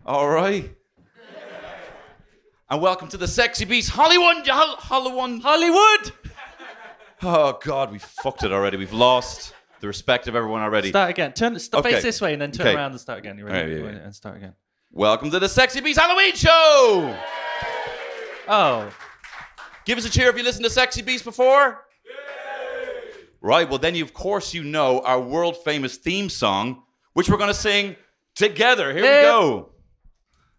All right. And welcome to the Sexy Beast Hollywood. Oh, God, we fucked it already. We've lost the respect of everyone already. Start again. Face this way and then turn around and start again. You ready? Right, yeah. And start again. Welcome to the Sexy Beast Halloween Show. Oh. Give us a cheer if you listened to Sexy Beast before. Yay! Right, well then of course you know our world famous theme song, which we're going to sing together. Here we go.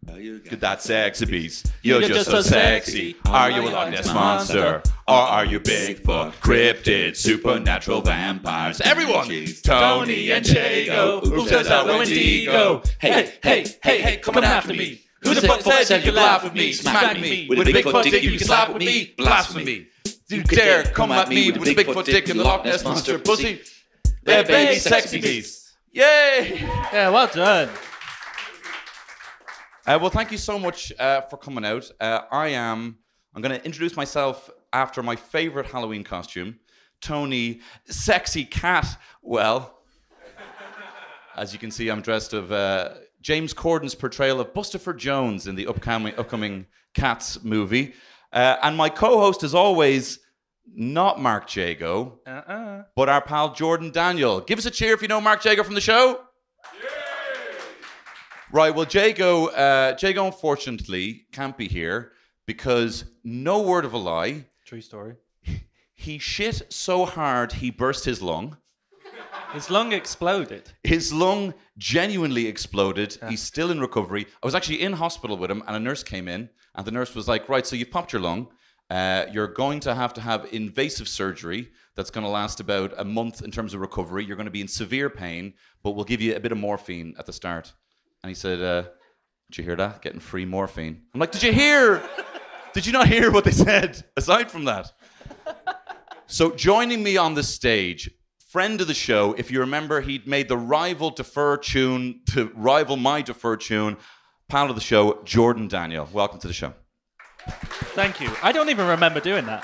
Get that sexy beast. You're just so sexy. Are you a Loch Ness monster? Or are you Bigfoot, cryptid, supernatural vampires? Everyone! Tony and Jago, Ufos and Wendigo. Hey, come on after me. Who the fuck said you could laugh with me? Smack me with a Bigfoot dick, you can slap with me? Blasphemy. You dare come at me with a Bigfoot dick and the Loch Ness monster pussy? They're baby sexy beasts. Yay! Yeah, well done. Well, thank you so much for coming out. I'm going to introduce myself after my favorite Halloween costume, Tony Sexy Cat. Well, as you can see, I'm dressed of James Corden's portrayal of Bustopher Jones in the upcoming Cats movie. And my co-host, as always, not Mark Jago, but our pal Jordan Daniel. Give us a cheer if you know Mark Jago from the show. Right, well, Jago unfortunately can't be here because, no word of a lie, true story, he shit so hard he burst his lung. His lung exploded. His lung genuinely exploded. Yeah. He's still in recovery. I was actually in hospital with him and a nurse came in and the nurse was like, right, so you've popped your lung. You're going to have invasive surgery that's going to last about a month in terms of recovery. You're going to be in severe pain, but we'll give you a bit of morphine at the start. And he said, did you hear that? Getting free morphine. I'm like, did you not hear what they said aside from that? So joining me on the stage, friend of the show, if you remember, he'd made the rival defer tune to rival my defer tune, pal of the show, Jordan Daniel. Welcome to the show. Thank you. I don't even remember doing that.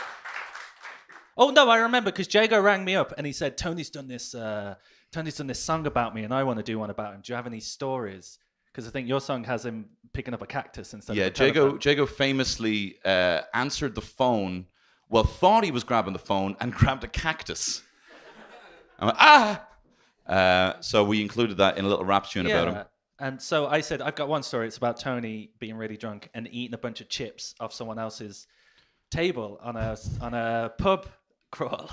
Oh, no, I remember because Jago rang me up and he said, Tony's done this song about me and I want to do one about him. Do you have any stories? Because I think your song has him picking up a cactus instead of a telephone. Jago famously answered the phone, well, thought he was grabbing the phone and grabbed a cactus. I'm like, so we included that in a little rap tune about him. And so I said, I've got one story. It's about Tony being really drunk and eating a bunch of chips off someone else's table on a pub crawl.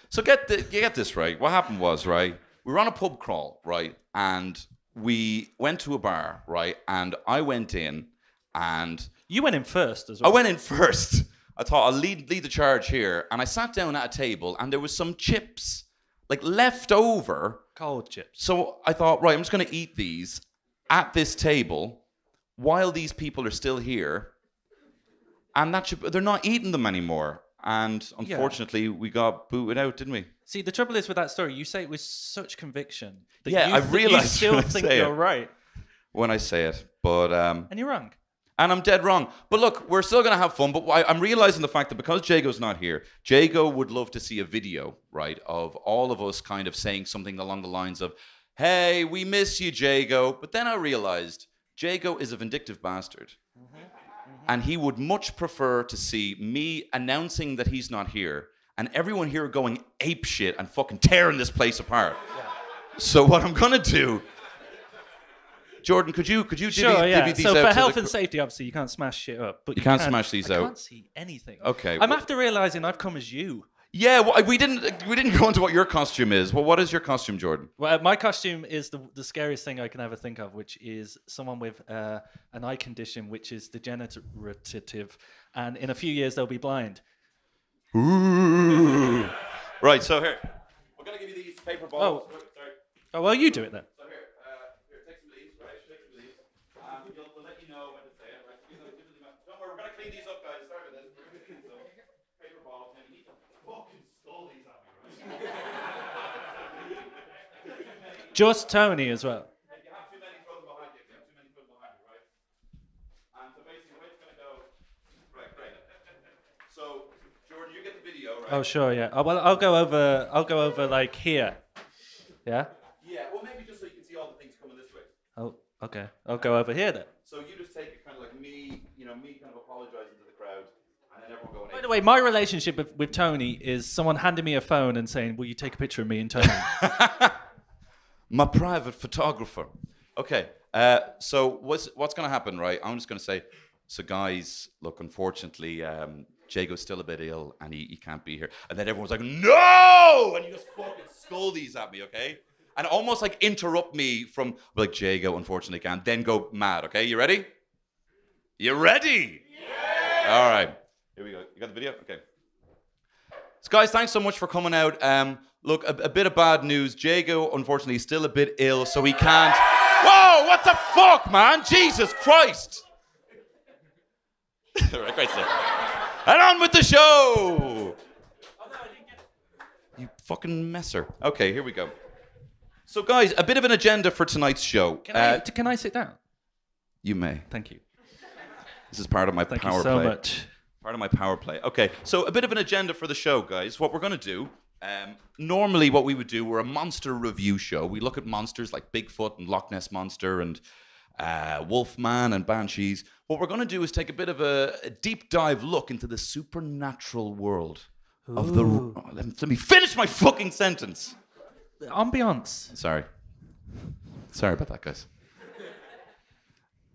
So get this right. What happened was, right, we were on a pub crawl, right, and we went to a bar, right, and I went in and... You went in first as well. I went in first. I thought I'll lead the charge here, and I sat down at a table and there was some chips, like left over. Cold chips. So I thought, right, I'm just going to eat these at this table while these people are still here, and they're not eating them anymore. And unfortunately, we got booted out, didn't we? See, the trouble is with that story, you say it with such conviction that I realize you still think you're right. When I say it, but... and you're wrong. And I'm dead wrong. But look, we're still going to have fun, but I'm realizing the fact that because Jago's not here, Jago would love to see a video, right, of all of us kind of saying something along the lines of, hey, we miss you, Jago. But then I realized Jago is a vindictive bastard. And he would much prefer to see me announcing that he's not here and everyone here going ape shit and fucking tearing this place apart. Yeah. So what I'm going to do... Jordan, could you divvy these out? So for health and safety, obviously, you can't smash shit up. But you can't smash these out. I can't see anything. Okay. I'm after realizing I've come as you. Yeah, well, we didn't go into what your costume is. Well, what is your costume, Jordan? Well, my costume is the scariest thing I can ever think of, which is someone with an eye condition, which is degenerative, and in a few years they'll be blind. Ooh. Right. So here, we're gonna give you these paper balls. Oh, sorry. Oh well, you do it then. So here, take some leaves, right? Take some leaves. We'll let you know when to say it, right? Don't worry, we're gonna clean these up, guys. Sorry about this. We're gonna clean these up. Paper balls. Now you need to fucking skull these at me, right? Just Tony as well. If you have too many, throw them behind you. If you have too many, put them behind you, right? And so basically, the way it's gonna go. Right, great. So, Jordan, you get the video, right? Oh sure, yeah. Oh, well, I'll go over like here. Yeah. Yeah. Well, maybe just so you can see all the things coming this way. Oh, okay. I'll go over here then. So way, my relationship with Tony is someone handing me a phone and saying, "Will you take a picture of me and Tony?" My private photographer. Okay. So what's going to happen, right? I'm just going to say, so guys, look, unfortunately, Jago's still a bit ill and he can't be here. And then everyone's like, no! And you just fucking scold these at me, okay? And almost like interrupt me from, like, Jago unfortunately can't. Then go mad, okay? You ready? You ready? Yeah! All right. Here we go. You got the video? Okay. So guys, thanks so much for coming out. Look, a bit of bad news. Jago, unfortunately, is still a bit ill, so he can't. Whoa, what the fuck, man? Jesus Christ. Right, great stuff. And on with the show. You fucking messer. Okay, here we go. So guys, a bit of an agenda for tonight's show. Can I sit down? You may. Thank you. This is part of my Thank power you so play. much. Part of my power play. Okay, so a bit of an agenda for the show, guys. What we're going to do, normally what we would do, we're a monster review show. We look at monsters like Bigfoot and Loch Ness Monster and Wolfman and Banshees. What we're going to do is take a bit of a deep dive look into the supernatural world of the... Oh, let me finish my fucking sentence. Ambiance. Sorry about that, guys.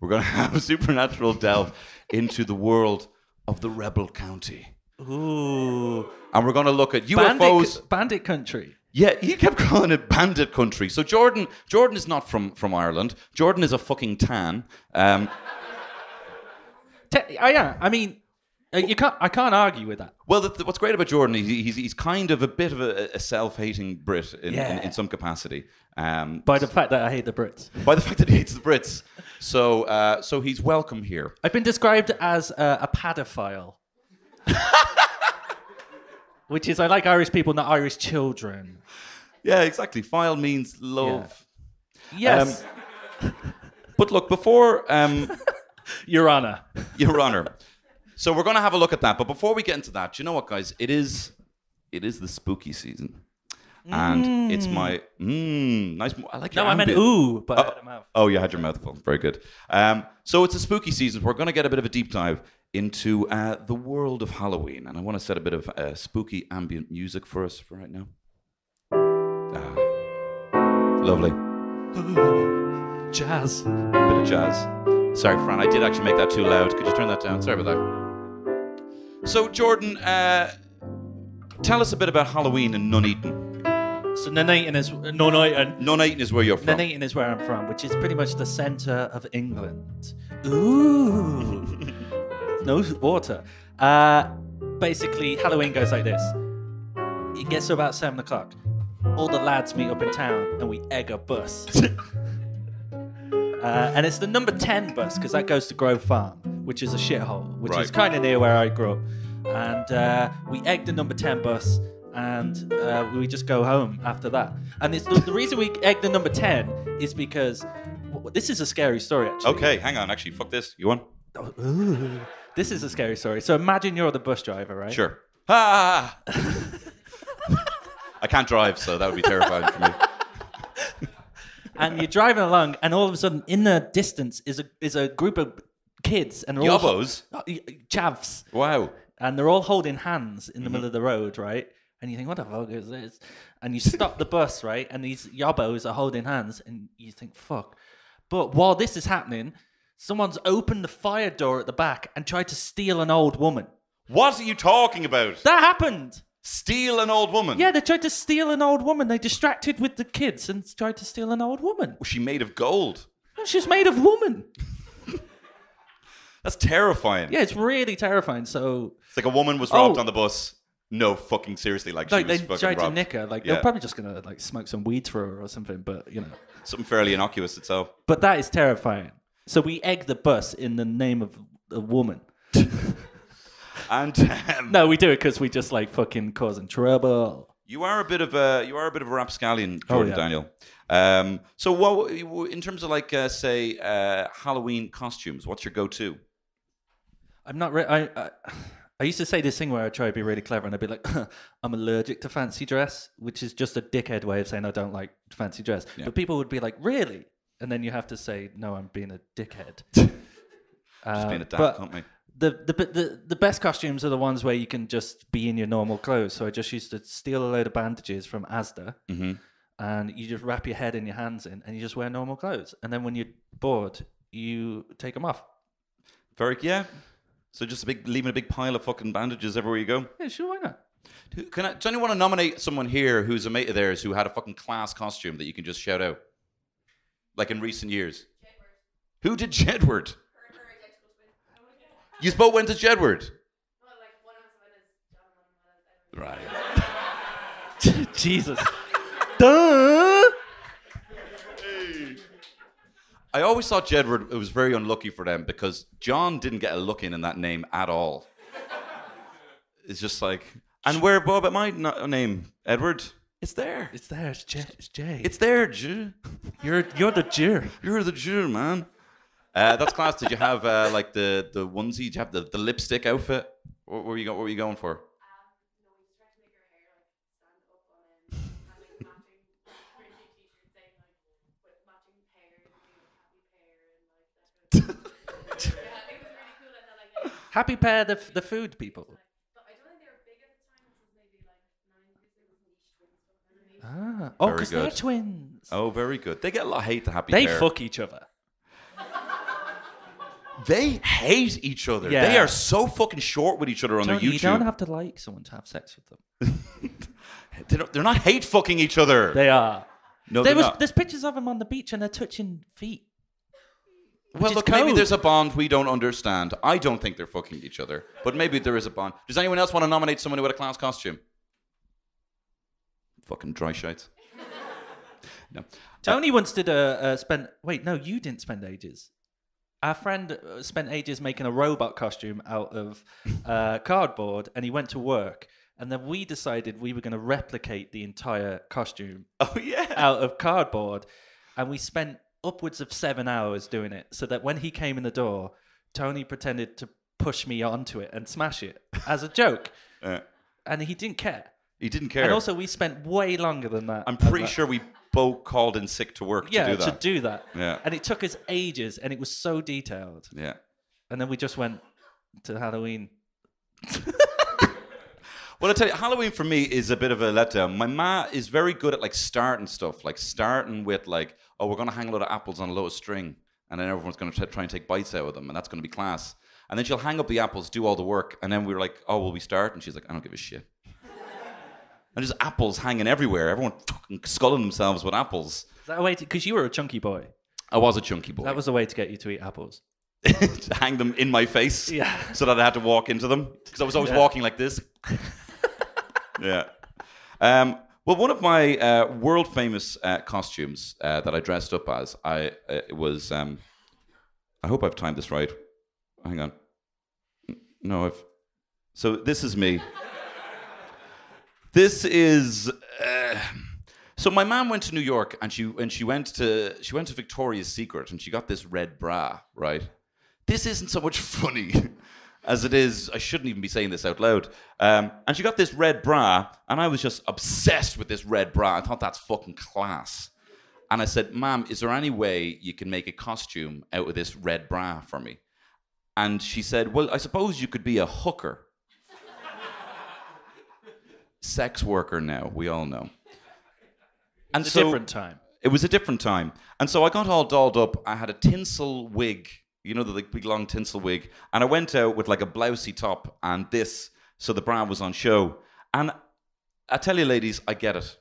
We're going to have a supernatural delve into the world of the Rebel County. Ooh. And we're going to look at UFOs. Bandit country. Yeah, he kept calling it bandit country. So Jordan is not from Ireland. Jordan is a fucking tan. Yeah, I mean, I can't argue with that. Well, what's great about Jordan, he's kind of a bit of a self-hating Brit in some capacity. By the fact that I hate the Brits. By the fact that he hates the Brits. So he's welcome here. I've been described as a paedophile. Which is, I like Irish people, not Irish children. Yeah, exactly. File means love. Yeah. Yes. But look, before... Your Honor. Your Honor. So we're going to have a look at that. But before we get into that, do you know what, guys? It is the spooky season. And it's my... nice... I like your No, I meant ooh, but I had a mouth. Oh, you had your mouth full. Very good. So it's a spooky season. We're going to get a bit of a deep dive into the world of Halloween. And I want to set a bit of spooky ambient music for us for right now. Lovely. Jazz. A bit of jazz. Sorry, Fran, I did actually make that too loud. Could you turn that down? Sorry about that. So, Jordan, tell us a bit about Halloween in Nuneaton. So Nuneaton is Nuneaton is where you're from. Nuneaton is where I'm from, which is pretty much the centre of England. Ooh. No water. Basically, Halloween goes like this. It gets to about 7 o'clock. All the lads meet up in town and we egg a bus. And it's the number 10 bus because that goes to Grove Farm, which is a shithole, which is kind of near where I grew up. And we egg the number 10 bus and we just go home after that. And it's the reason we egg the number 10 is because this is a scary story, actually. Okay, hang on. Actually, fuck this. You want? Ooh. This is a scary story. So imagine you're the bus driver, right? Sure. Ah! I can't drive, so that would be terrifying for me. And you're driving along, and all of a sudden, in the distance, is a group of kids, and they're Yobbos? chavs. Wow. And they're all holding hands in the middle of the road, right? And you think, what the fuck is this? And you stop the bus, right? And these yobbos are holding hands, and you think, fuck. But while this is happening, someone's opened the fire door at the back and tried to steal an old woman. What are you talking about? That happened. Steal an old woman? Yeah, they tried to steal an old woman. They distracted with the kids and tried to steal an old woman. Was she made of gold? She's made of woman. That's terrifying. Yeah, it's really terrifying. So it's like a woman was robbed on the bus. No, fucking seriously, like she was they fucking tried robbed. to nick her. Like they're probably just gonna like smoke some weed through her or something. But you know, something fairly innocuous itself. But that is terrifying. So we egg the bus in the name of a woman. And no, we do it because we just like fucking causing trouble. You are a bit of a rapscallion, Jordan Daniel. So what in terms of like say Halloween costumes? What's your go-to? I'm not. I used to say this thing where I try to be really clever and I'd be like, I'm allergic to fancy dress, which is just a dickhead way of saying I don't like fancy dress. Yeah. But people would be like, really? And then you have to say, no, I'm being a dickhead. Just being a daft company. The best costumes are the ones where you can just be in your normal clothes. So I just used to steal a load of bandages from Asda, and you just wrap your head and your hands in, and you just wear normal clothes. And then when you're bored, you take them off. Yeah. So just leaving a big pile of fucking bandages everywhere you go. Yeah, sure, why not? Does anyone want to nominate someone here who's a mate of theirs who had a fucking class costume that you can just shout out? Like in recent years. Jedward. Who did Jedward? You both went to Jedward? Well, like one of us went as John, one of us Right. Jesus. Duh! I always thought Jedward, it was very unlucky for them because John didn't get a look in that name at all. It's just like, and what about my name? Edward? It's there. It's there. It's Jay. It's there, Jew. You're the Jew. You're the Jew, man. That's class. Did you have like the onesie? Did you have the lipstick outfit? What were you going for? No, we just tried to make her hair like stand up on end, and like matching printed t-shirts saying like with matching pears and being like happy pear and like that kind of stuff. Yeah, it was really cool and then like Happy Pair, the food people. but I don't think they were big at the time. This was maybe like 90s. It was niche twin stuff underneath. Oh, Very because they're good. twins. Oh, very good. They get a lot of hate. The Happy They Pair. fuck each other. They hate each other. Yeah. They are so fucking short with each other on their Tony, YouTube. you don't have to like someone to have sex with them. They're not hate fucking each other. They are. No, they're not. There's pictures of them on the beach and they're touching feet. Well, is look, maybe code. there's a bond we don't understand. I don't think they're fucking each other, but maybe there is a bond. Does anyone else want to nominate someone who had a class costume? Fucking dry shites. No. Tony once did Wait, no, you didn't spend ages. Our friend spent ages making a robot costume out of cardboard, and he went to work. And then we decided we were going to replicate the entire costume Oh, yeah. out of cardboard. And we spent upwards of 7 hours doing it, so that when he came in the door, Tony pretended to push me onto it and smash it as a joke. And he didn't care. He didn't care. And also, we spent way longer than that. I'm pretty sure we both called in sick to work to do that. Yeah. And it took us ages, and it was so detailed. Yeah. And then we just went to Halloween. Well, I tell you, Halloween for me is a bit of a letdown. My ma is very good at like starting stuff, like starting with like, oh, we're going to hang a lot of apples on a load of string, and then everyone's going to try and take bites out of them, and that's going to be class. And then she'll hang up the apples, do all the work, and then we were like, oh, will we start? And she's like, I don't give a shit. And there's apples hanging everywhere. Everyone fucking sculling themselves with apples. Is that a way to... Because you were a chunky boy. I was a chunky boy. That was a way to get you to eat apples. To hang them in my face. Yeah. So that I had to walk into them. Because I was always walking like this. Yeah. Well, one of my world famous costumes that I dressed up as, was... I hope I've timed this right. Hang on. No, So this is me. This is... So my mom went to New York and she went to Victoria's Secret and she got this red bra, right? This isn't so much funny as it is. I shouldn't even be saying this out loud. And she got this red bra and I was just obsessed with this red bra. I thought that's fucking class. And I said, Mom, is there any way you can make a costume out of this red bra for me? And she said, well, I suppose you could be a hooker. Sex worker now, we all know. And It's a different time. It was a different time. And so I got all dolled up. I had a tinsel wig, you know, the like, big long tinsel wig. And I went out with like a blousey top and this, so the bra was on show. And I tell you, ladies, I get it.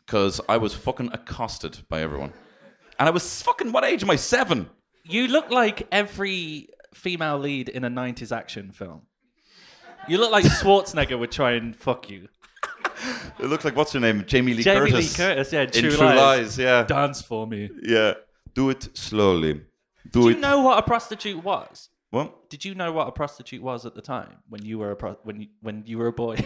Because I was fucking accosted by everyone. And I was fucking, what age am I? 7? You look like every female lead in a 90s action film. You look like Schwarzenegger would try and fuck you. It looked like, what's her name? Jamie Lee Jamie Curtis. Lee Curtis, yeah, in True Lies, yeah. Dance for me. Yeah. Do it slowly. Did you know what a prostitute was? What? Did you know what a prostitute was at the time when you were when you were a boy?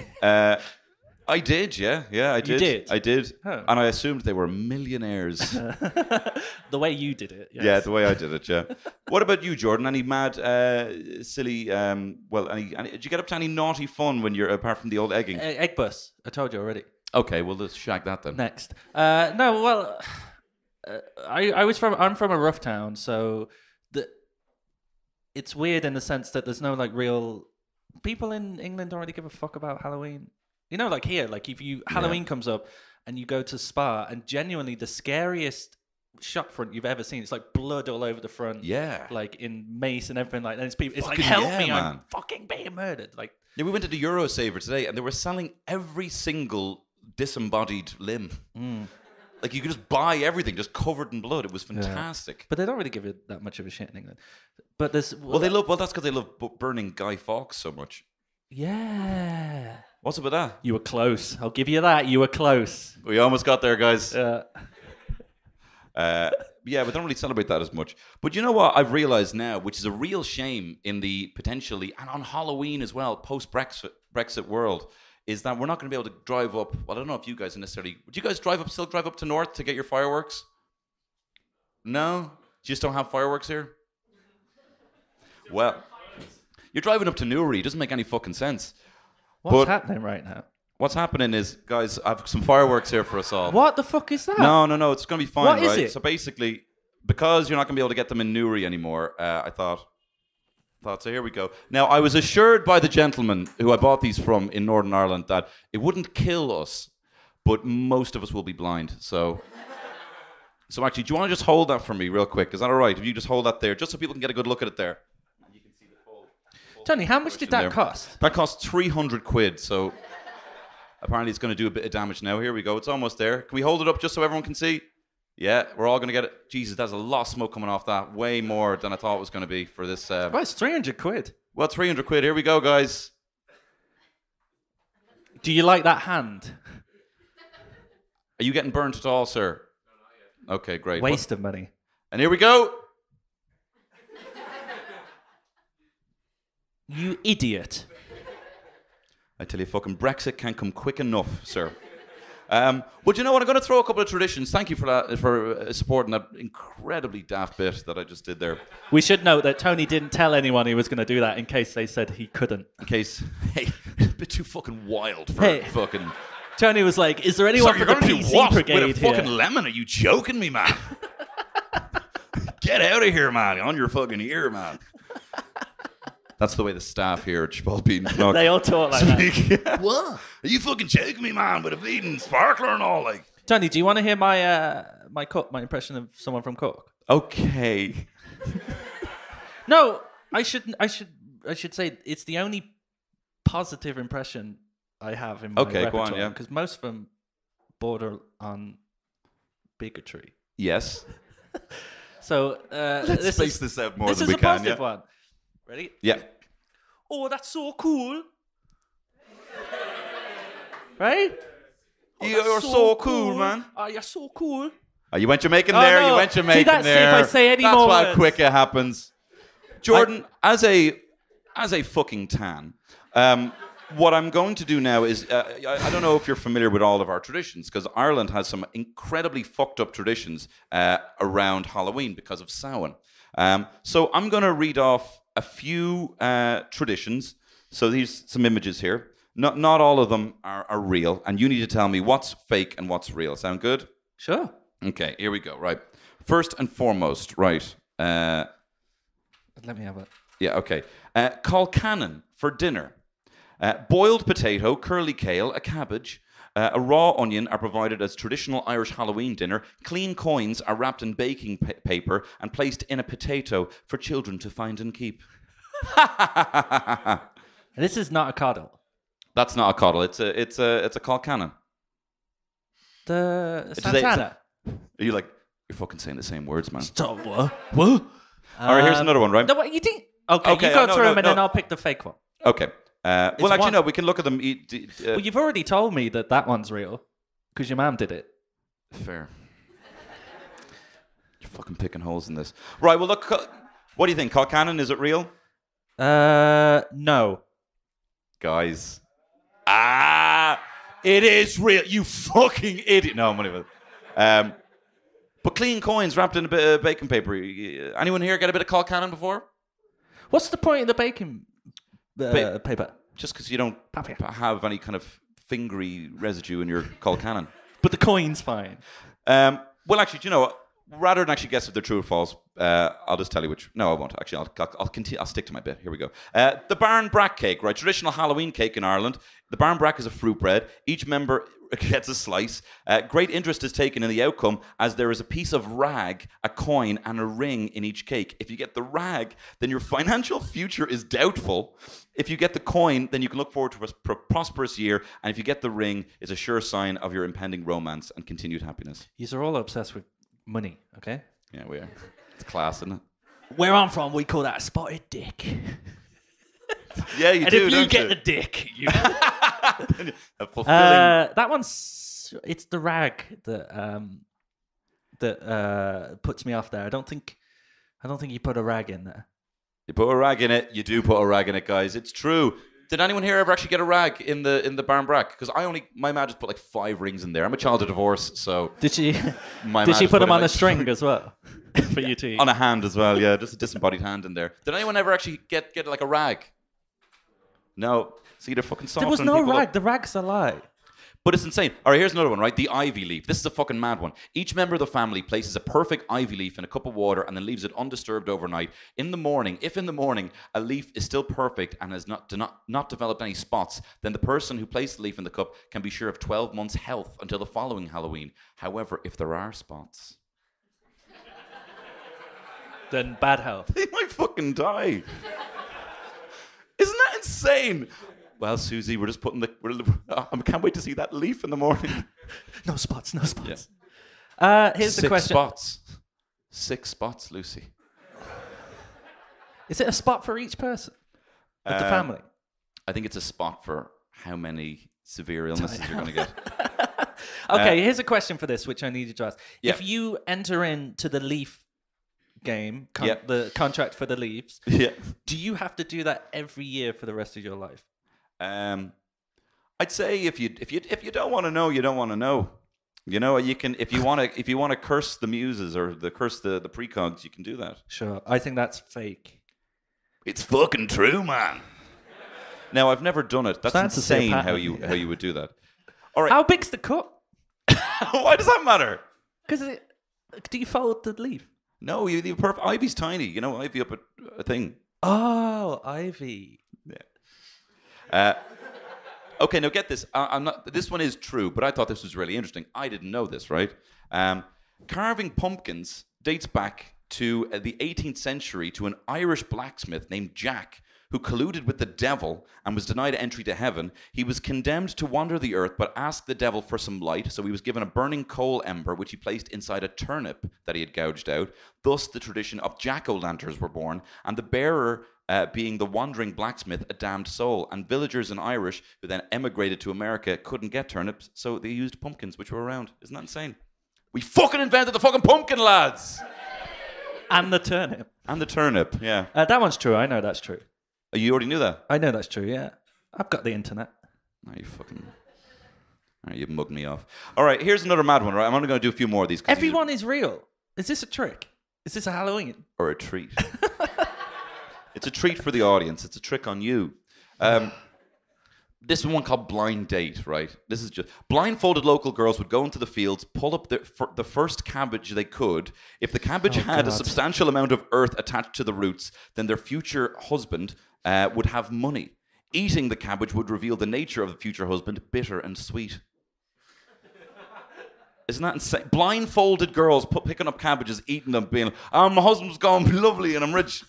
I did, yeah. Yeah, I did. You did? I did. Oh. And I assumed they were millionaires. The way you did it. Yes. Yeah, the way I did it, yeah. What about you, Jordan? Any mad, silly, did you get up to any naughty fun when you're, apart from the old egging? Egg bus. I told you already. Okay, well, let's shag that then. Next. No, well, I'm from a rough town, so it's weird in the sense that there's no like real people in England don't really give a fuck about Halloween. You know, like here, like if Halloween comes up and you go to Spa, and genuinely the scariest shop front you've ever seen, it's like blood all over the front. Yeah. Like in mace and everything like that. It's people. It's like, Fucking help yeah, me, man. I'm fucking being murdered. Like, Yeah, we went to the Eurosaver today, and they were selling every single disembodied limb. Like you could just buy everything, just covered in blood. It was fantastic. but they don't really give it that much of a shit in England. But there's Well, that's because they love burning Guy Fawkes so much. Yeah. What's up with that? You were close. I'll give you that. You were close. We almost got there, guys. Yeah, we don't really celebrate that as much. But you know what I've realized now, which is a real shame in the potentially, and on Halloween as well, post-Brexit world, is that we're not going to be able to drive up. Well, I don't know if you guys necessarily... Would you guys still drive up to North to get your fireworks? No? You just don't have fireworks here? Well, you're driving up to Newry. It doesn't make any fucking sense. what's happening right now? What's happening is, guys, I have some fireworks here for us all. What the fuck is that? No, it's going to be fine, What right? is it? So basically, because you're not going to be able to get them in Newry anymore, I thought, so here we go. Now, I was assured by the gentleman who I bought these from in Northern Ireland that it wouldn't kill us, but most of us will be blind. So actually, do you want to just hold that for me real quick? Is that all right? If you just hold that there, just so people can get a good look at it there. And you can see the full Tony, how much did that there. cost? That cost 300 quid, so apparently it's going to do a bit of damage now. Here we go. It's almost there. Can we hold it up just so everyone can see? Yeah, we're all going to get it. Jesus, there's a lot of smoke coming off that. Way more than I thought it was going to be for this. Well, it's 300 quid. Well, 300 quid. Here we go, guys. Do you like that hand? Are you getting burnt at all, sir? No, not yet. Okay, great. Waste of money. And here we go. You idiot. I tell you, fucking Brexit can't come quick enough, sir. But you know what? I'm going to throw a couple of traditions. Thank you for that, for supporting that incredibly daft bit that I just did there. We should note that Tony didn't tell anyone he was going to do that in case they said he couldn't. In case, hey, a bit too fucking wild for fucking... Tony was like, is there anyone Sorry, for the you're gonna PC do what? brigade With a fucking here? lemon? Are you joking me, man? Get out of here, man. On your fucking ear, man. That's the way the staff here at Chipotle They all talk like that. What? Are you fucking joking me, man? With a bleeding sparkler and all, like. Tony, do you want to hear my my impression of someone from Cork? Okay. No, I should say it's the only positive impression I have in my Okay, go on, yeah. because most of them border on bigotry. Yes. So Let's space this out more this than is we a can. positive Yeah. one. Ready? Yeah. Oh, that's so cool. Right? Oh, You're that's so cool, man. Oh, you're so cool. Oh, you went Jamaican Oh, there. no. You went See, Jamaican that's there. if I say any that's more how words. quick it happens. Jordan, as a fucking tan, what I'm going to do now is I don't know if you're familiar with all of our traditions, because Ireland has some incredibly fucked up traditions around Halloween because of Samhain. So I'm going to read off a few traditions. So these some images here. Not all of them are real, and you need to tell me what's fake and what's real. Sound good? Sure. Okay, here we go. Right. First and foremost, right. Let me have it. Yeah, okay. Colcannon for dinner. Boiled potato, curly kale, a cabbage, a raw onion are provided as traditional Irish Halloween dinner. Clean coins are wrapped in baking paper and placed in a potato for children to find and keep. This is not a coddle. That's not a coddle. It's a colcannon. The Do they- Santana. Are you like, you're fucking saying the same words, man? Stop, what? What? All right, here's another one, right? No, what, you think? Okay, Okay, you go no, through no, them and no. then I'll pick the fake one. Okay. Well, actually, one. no, we can look at them. Well, you've already told me that one's real because your mum did it. Fair. You're fucking picking holes in this. Right, well, look, what do you think? Colcannon, is it real? No. Guys. It is real. You fucking idiot. No, I'm only... But clean coins wrapped in a bit of baking paper. Anyone here get a bit of colcannon before? What's the point of the baking paper? Just because you don't have any kind of fingery residue in your colcannon. But the coin's fine. Well, actually, do you know what? Rather than actually guess if they're true or false, I'll just tell you which. No, I won't. Actually, I'll continue. I'll stick to my bit. Here we go. The Barn Brack cake, right? Traditional Halloween cake in Ireland. The Barn Brack is a fruit bread. Each member gets a slice. Great interest is taken in the outcome as there is a piece of rag, a coin, and a ring in each cake. If you get the rag, then your financial future is doubtful. If you get the coin, then you can look forward to a prosperous year. And if you get the ring, it's a sure sign of your impending romance and continued happiness. These are all obsessed with money, okay? Yeah, we are. It's class, isn't it? Where I'm from, we call that a spotted dick. Yeah, you and do. if you get the dick, you. That one's. It's the rag that puts me off there. I don't think you put a rag in there. You put a rag in it. You do put a rag in it, guys. It's true. Did anyone here ever actually get a rag in the Barn Brack? Because my ma just put like 5 rings in there. I'm a child of divorce, so did she? My did ma she just put them in, on like, a string as well for you to eat? On a hand as well, yeah, just a disembodied hand in there. Did anyone ever actually get like a rag? No. See, they're fucking soft. There was no rag. The rag's a lie. But it's insane. All right, here's another one, right? The ivy leaf. This is a fucking mad one. Each member of the family places a perfect ivy leaf in a cup of water and then leaves it undisturbed overnight. If in the morning a leaf is still perfect and has not developed any spots, then the person who placed the leaf in the cup can be sure of 12 months' health until the following Halloween. However, if there are spots, then bad health. they might fucking die. Isn't that insane? Well, Susie, we're just putting I can't wait to see that leaf in the morning. No spots. Yeah. Here's the question. 6 spots, Lucy. Is it a spot for each person of the family? I think it's a spot for how many severe illnesses you're going to get. Okay, here's a question for this, which I need you to ask. Yeah. If you enter into the leaf game, Yeah. the contract for the leaves, Yeah. do you have to do that every year for the rest of your life? I'd say if you don't want to know, you don't want to know. You know, you can if you want to curse the muses or curse the precogs, you can do that. Sure, I think that's fake. It's fucking true, man. Now I've never done it. That's insane how you would do that. All right. How big's the cup? Why does that matter? Because do you fold the leaf? No, Ivy's tiny. You know, Ivy up a thing. Oh, ivy. Yeah. Okay, now get this. I'm not. This one is true, but I thought this was really interesting. I didn't know this, right? Carving pumpkins dates back to the 18th century to an Irish blacksmith named Jack, who colluded with the devil and was denied entry to heaven. He was condemned to wander the earth, but asked the devil for some light, so he was given a burning coal ember, which he placed inside a turnip that he had gouged out. Thus, the tradition of jack-o'-lanterns were born, and the bearer being the wandering blacksmith, a damned soul. And villagers in Irish who then emigrated to America couldn't get turnips, so they used pumpkins, which were around. Isn't that insane? We fucking invented the fucking pumpkin, lads! And the turnip. And the turnip, yeah. That one's true. I know that's true. Oh, you already knew that? I know that's true, yeah. I've got the internet. Oh, you fucking... All right, you mugged me off. All right, here's another mad one, right? I'm only going to do a few more of these. Everyone is real. Is this a trick? Is this a Halloween? Or a treat. It's a treat for the audience. It's a trick on you. This is one called Blind Date, right? This is just... Blindfolded local girls would go into the fields, pull up the first cabbage they could. If the cabbage had a substantial amount of earth attached to the roots, then their future husband would have money. Eating the cabbage would reveal the nature of the future husband, bitter and sweet. Isn't that insane? Blindfolded girls picking up cabbages, eating them, being, oh, my husband's going to be lovely and I'm rich.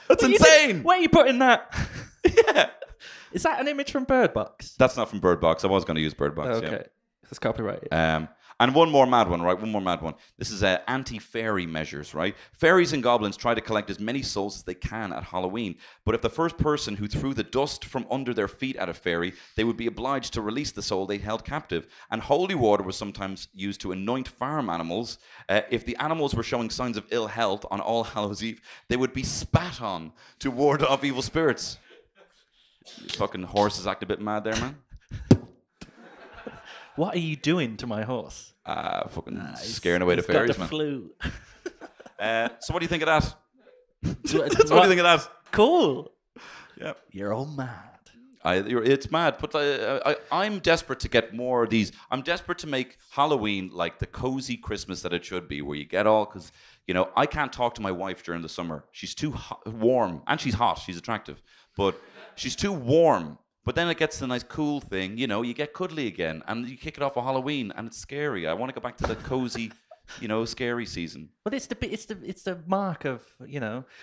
That's insane. Where are you putting that? Yeah. Is that an image from Bird Box? That's not from Bird Box. I was going to use Bird Box. Okay. Yeah. That's copyrighted. And one more mad one, right? One more mad one. This is anti-fairy measures, right? Fairies and goblins try to collect as many souls as they can at Halloween. But if the first person who threw the dust from under their feet at a fairy, they would be obliged to release the soul they held captive. And holy water was sometimes used to anoint farm animals. If the animals were showing signs of ill health on All Hallows Eve, they would be spat on to ward off evil spirits. Your fucking horses act a bit mad there, man. What are you doing to my horse? Fucking scaring away the fairies, man. Flu. So what do you think of that? What What do you think of that? Cool. Yeah. You're all mad. It's mad, but I'm desperate to get more of these. I'm desperate to make Halloween like the cozy Christmas that it should be, where you get all, because, I can't talk to my wife during the summer. She's too warm, and she's hot. She's attractive, but she's too warm. But then it gets the nice cool thing, you get cuddly again, and you kick it off with Halloween, and it's scary. I want to go back to the cozy, scary season. But it's the mark of,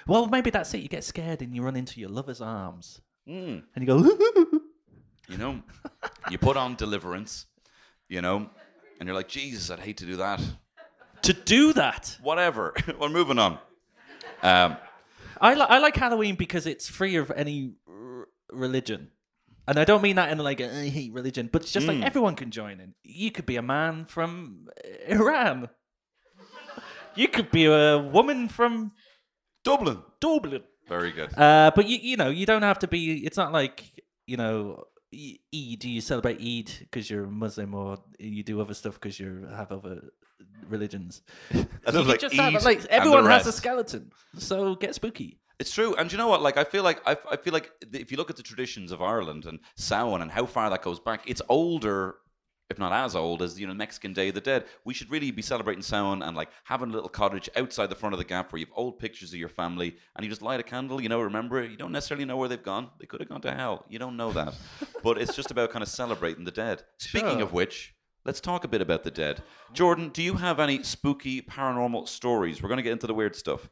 Well, maybe that's it. You get scared and you run into your lover's arms. And you go, you put on Deliverance, and you're like, Jesus, I'd hate to do that. To do that? Whatever. We're moving on. I like Halloween because it's free of any religion. And I don't mean that in like I hate religion, but it's just like everyone can join in. You could be a man from Iran. You could be a woman from Dublin. Very good. But you don't have to be. It's not like Eid. You celebrate Eid because you're Muslim, or you do other stuff because you have other religions. I love like just Eid. Have, like everyone has a skeleton, so get spooky. It's true, and you know what? Like, I feel like if you look at the traditions of Ireland and Samhain and how far that goes back, it's older, if not as old as Mexican Day of the Dead. We should really be celebrating Samhain and like having a little cottage outside the front of the gap where you have old pictures of your family and you just light a candle. Remember, you don't necessarily know where they've gone. They could have gone to hell. You don't know that, but it's just about kind of celebrating the dead. Speaking of which, let's talk a bit about the dead. Jordan, do you have any spooky paranormal stories? We're going to get into the weird stuff.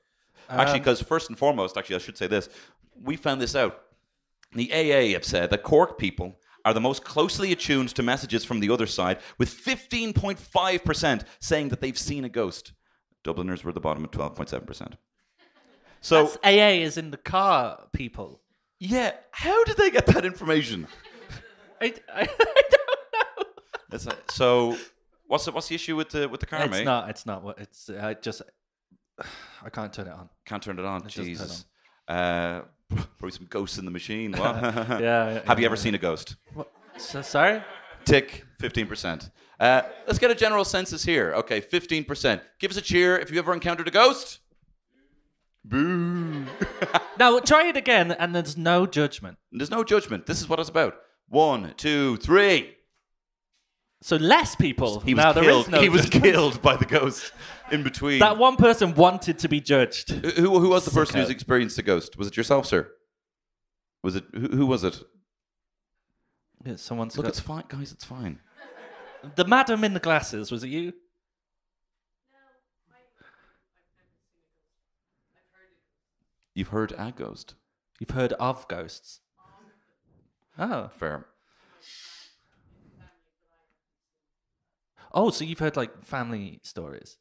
Actually, because first and foremost, I should say this. We found this out. The AA have said that Cork people are the most closely attuned to messages from the other side, with 15.5% saying that they've seen a ghost. Dubliners were at the bottom at 12.7%. So that's AA is in the car, people. Yeah. How did they get that information? I don't know. So what's the issue with the car, mate? It's not what it's. I can't turn it on. Can't turn it on. Jesus. Probably some ghosts in the machine. What? Yeah. Have you ever seen a ghost? What? Sorry? Tick, 15%. Let's get a general census here. Okay, 15%. Give us a cheer if you've ever encountered a ghost. Boo. Now, try it again, and there's no judgment. There's no judgment. This is what it's about. 1, 2, 3. So less people. He was killed by the ghost in between. That one person wanted to be judged. Who was the person who's experienced a ghost? Was it yourself, sir? Was it who was it? Yeah, someone's. Look, it's fine, guys. It's fine. The madam in the glasses. Was it you? You've heard a ghost. You've heard of ghosts. Oh, fair. Oh, so you've heard like family stories.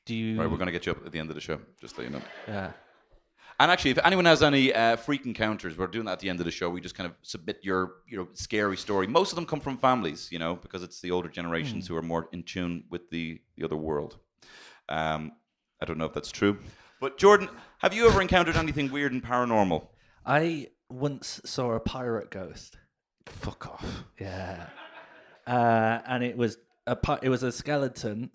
Do you? Right, we're going to get you up at the end of the show, just so you know. Yeah. And actually, if anyone has any freak encounters, we're doing that at the end of the show. We just kind of submit your scary story. Most of them come from families, because it's the older generations who are more in tune with the other world. I don't know if that's true. But Jordan, have you ever encountered anything weird and paranormal? I once saw a pirate ghost. Fuck off. Yeah. And it was a skeleton,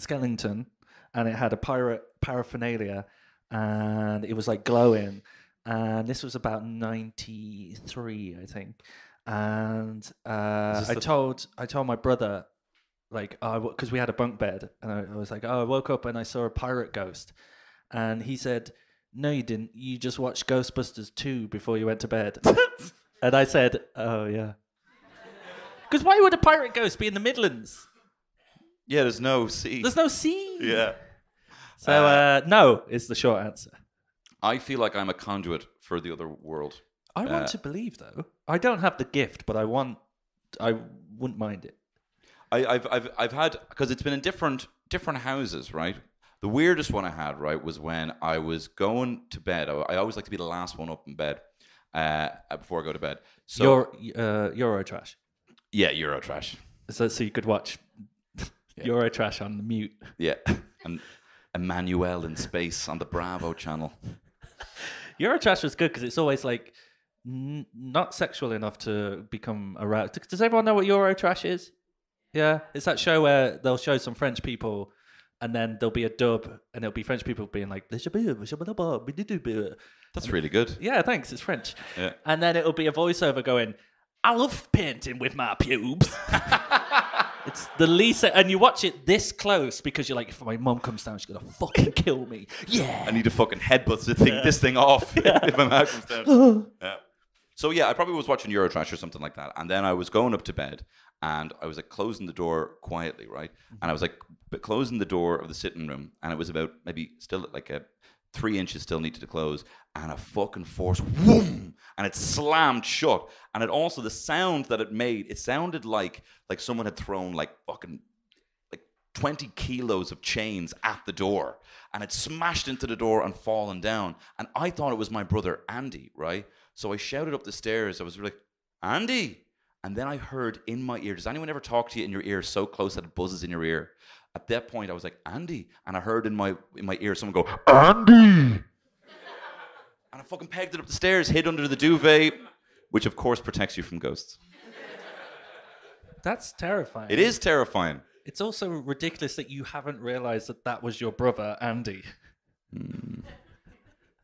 and it had a pirate paraphernalia, and it was like glowing. And this was about 93, I think. And I told my brother, like, because we had a bunk bed, and I was like, I woke up and I saw a pirate ghost. And he said, no, you didn't. You just watched Ghostbusters 2 before you went to bed. And I said, oh, yeah. Because why would a pirate ghost be in the Midlands? Yeah, there's no sea. There's no sea. Yeah. So, no is the short answer. I feel like I'm a conduit for the other world. I want to believe, though. I don't have the gift, but I wouldn't mind it. I've had, because it's been in different houses, right? The weirdest one I had, right, was when I was going to bed. I always like to be the last one up in bed before I go to bed. So Eurotrash. Yeah, Eurotrash. So you could watch Eurotrash on mute. Yeah, and Emmanuel in space on the Bravo channel. Eurotrash was good because it's always like not sexual enough to become aroused. Does everyone know what Eurotrash is? Yeah, it's that show where they'll show some French people, and then there'll be a dub, and it'll be French people being like, that's really good. Yeah, thanks. It's French. Yeah. And then it'll be a voiceover going, I love painting with my pubes. It's the least, and you watch it this close because you're like, if my mum comes down, she's gonna fucking kill me. Yeah. I need to fucking headbutt this thing off if my mouth comes down. Yeah. So yeah, I probably was watching Eurotrash or something like that, and then I was going up to bed, and I was like closing the door quietly, right? And I was like closing the door of the sitting room, and it was about maybe still like 3 inches still needed to close, and a fucking force, whoom, and it slammed shut. And it also, the sound that it made, it sounded like someone had thrown like fucking like 20 kilos of chains at the door, and it smashed into the door and fallen down. And I thought it was my brother Andy, right? So I shouted up the stairs. I was like, Andy. And then I heard in my ear, does anyone ever talk to you in your ear so close that it buzzes in your ear? At that point, I was like, Andy. And I heard in my ear someone go, Andy. And I fucking pegged it up the stairs, hid under the duvet, which of course protects you from ghosts. That's terrifying. It is terrifying. It's also ridiculous that you haven't realized that was your brother, Andy.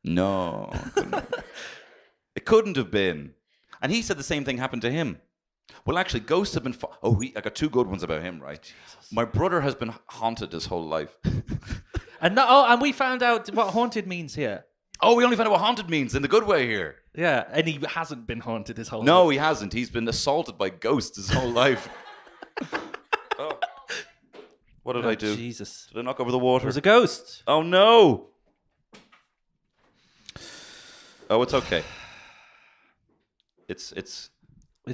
No. It couldn't have been. And he said the same thing happened to him. Well, actually, ghosts have been... I got two good ones about him, right? Jesus. My brother has been haunted his whole life. And we found out what haunted means here. Oh, we only found out what haunted means in the good way here. Yeah, and he hasn't been haunted his whole life. No, he hasn't. He's been assaulted by ghosts his whole life. Oh. What did I do? Jesus. Did I knock over the water? It was a ghost. Oh, no. Oh, it's okay. It's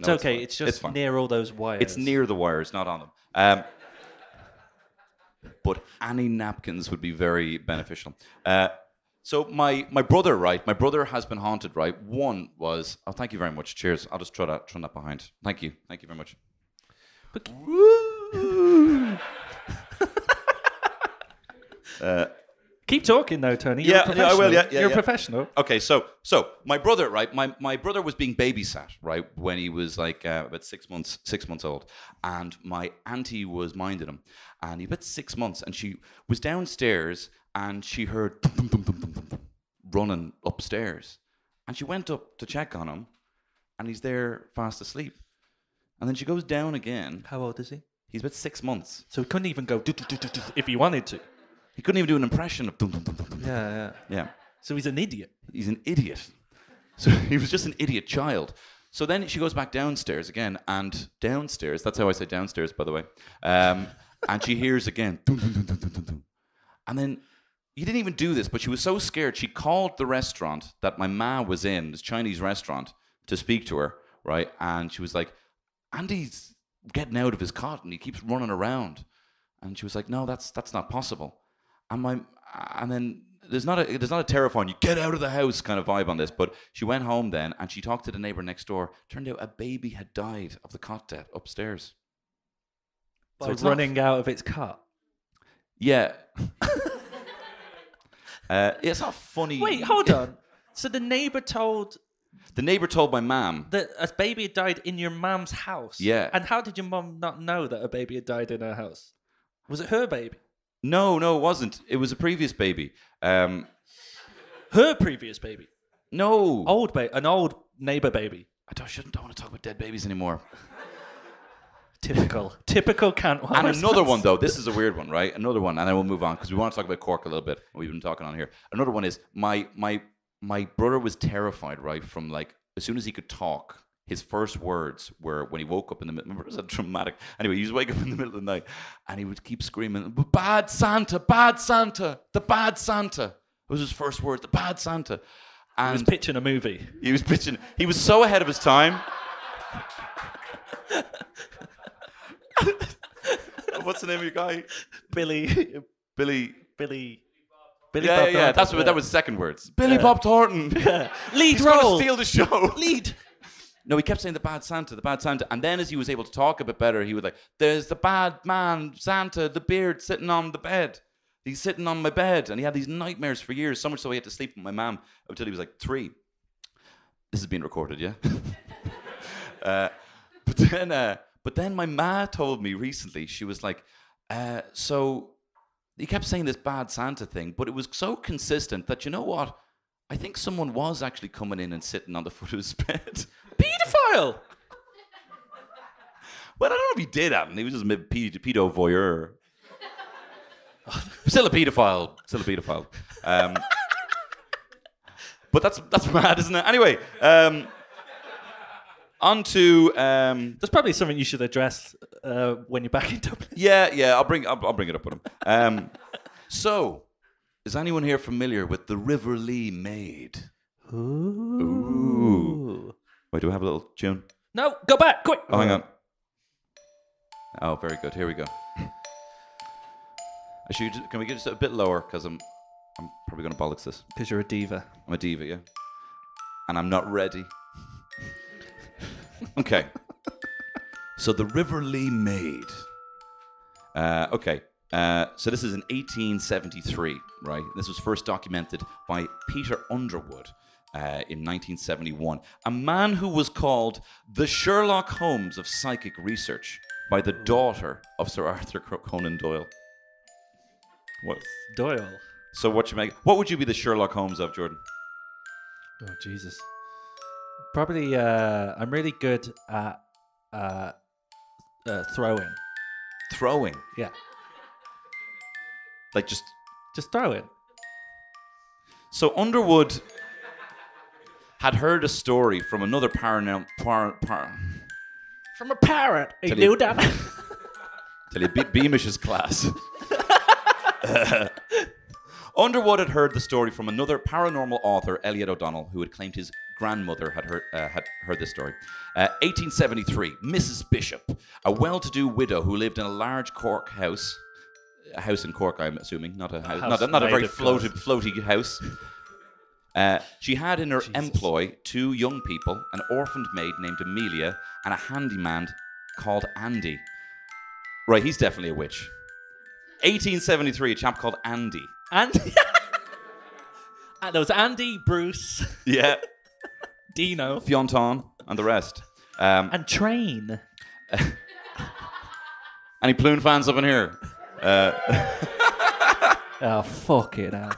okay. It's just near all those wires. It's near the wires, not on them. But any napkins would be very beneficial. So my brother, right? My brother has been haunted, right? One was... Oh, thank you very much. Cheers. I'll just throw that behind. Thank you. Thank you very much. Keep talking though, Tony. Yeah, I will. Yeah, You're a professional. Okay, so my brother, right? My brother was being babysat, right, when he was like about 6 months old, and my auntie was minding him, and he was about 6 months, and she was downstairs, and she heard thum, thum, thum, thum, thum, thum, thum, running upstairs, and she went up to check on him, and he's there fast asleep, and then she goes down again. How old is he? He's about 6 months, so he couldn't even go if he wanted to. He couldn't even do an impression of dum dum dum dum dum. Yeah. So he's an idiot. He's an idiot. So he was just an idiot child. So then she goes back downstairs again, and downstairs, that's how I say downstairs, by the way, and she hears again, dum dum dum dum dum dum dum. And then, he didn't even do this, but she was so scared, she called the restaurant that my ma was in, this Chinese restaurant, to speak to her, right? And she was like, Andy's getting out of his cot, and he keeps running around. And she was like, no, that's not possible. And then there's not a terrifying, you get out of the house kind of vibe on this, but she went home then and she talked to the neighbor next door. Turned out a baby had died of the cot death upstairs. By running out of its cot? Yeah. It's not funny. Wait, hold on. So the neighbor told my mum that a baby had died in your mum's house? Yeah. And how did your mum not know that a baby had died in her house? Was it her baby? No, it wasn't. It was a previous baby. Her previous baby? No. An old neighbor baby. I don't want to talk about dead babies anymore. Typical can't. And another one, though. This is a weird one, right? Another one, and then we'll move on, because we want to talk about Cork a little bit. We've been talking on here. Another one is, my brother was terrified, right, from like, as soon as he could talk, his first words were when he woke up in the middle. Remember, it was dramatic. Anyway, he used to wake up in the middle of the night, and he would keep screaming, "Bad Santa, bad Santa, the bad Santa." It was his first words, the bad Santa. And he was pitching a movie. He was so ahead of his time. What's the name of your guy? Billy. Yeah. That was the second words. Billy Bob Thornton. Yeah. Lead He's role. going to steal the show. Lead. No, he kept saying the bad Santa. And then as he was able to talk a bit better, he would like, there's the bad man, Santa, the beard sitting on the bed. He's sitting on my bed. And he had these nightmares for years, so much so he had to sleep with my mum until he was like 3. This is being recorded, yeah? But then my ma told me recently, she was like, so he kept saying this bad Santa thing, but it was so consistent that, you know what? I think someone was actually coming in and sitting on the foot of his bed. Pedophile! Well, I don't know if he did happen. He was just a pedo voyeur. Still a paedophile. But that's mad, isn't it? Anyway, on to That's probably something you should address when you're back in Dublin. yeah. I'll bring it up with him. So, is anyone here familiar with the River Lee Maid? Ooh. Wait, do we have a little tune? No, go back, quick. Oh, hang on. Oh, very good. Here we go. Can we get just a bit lower? Because I'm probably going to bollocks this. Because you're a diva. I'm a diva, yeah. And I'm not ready. Okay. So the River Lee Maid. Okay. So this is in 1873, right? This was first documented by Peter Underwood in 1971. A man who was called the Sherlock Holmes of psychic research by the daughter of Sir Arthur Conan Doyle. What? Doyle. So what would you be the Sherlock Holmes of, Jordan? Oh, Jesus. Probably, I'm really good at throwing. Throwing? Yeah. Like just throw it. So Underwood had heard a story from another paranormal... From a parrot. He Tell knew you- that. Tell you, Beamish's class. Underwood had heard the story from another paranormal author, Elliot O'Donnell, who had claimed his grandmother had heard this story. 1873, Mrs. Bishop, a well-to-do widow who lived in a large Cork house. A house in Cork, I'm assuming, not a house, not a very floaty house. She had in her employ 2 young people, an orphaned maid named Amelia, and a handyman called Andy. Right, he's definitely a witch. 1873, a chap called Andy. Andy? And there was Andy, Bruce, Yeah. Dino. Fionton, and the rest. And Train. Any Plume fans up in here? Oh, fuck it out.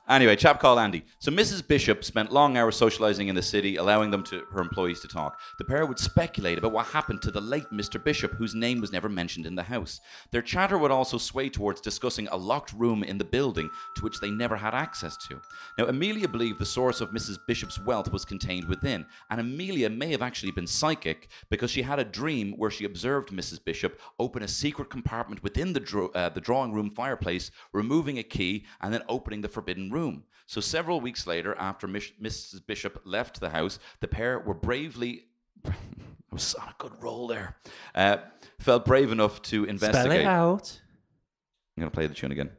Anyway, chap called Andy. So Mrs. Bishop spent long hours socialising in the city, allowing her employees to talk. The pair would speculate about what happened to the late Mr. Bishop, whose name was never mentioned in the house. Their chatter would also sway towards discussing a locked room in the building to which they never had access to. Now, Amelia believed the source of Mrs. Bishop's wealth was contained within, and Amelia may have actually been psychic because she had a dream where she observed Mrs. Bishop open a secret compartment within the drawing room fireplace, removing a key, and then opening the forbidden room. So several weeks later, after Mrs. Bishop left the house, the pair were bravely... I was on a good roll there. Felt brave enough to investigate. Spell it out. I'm going to play the tune again.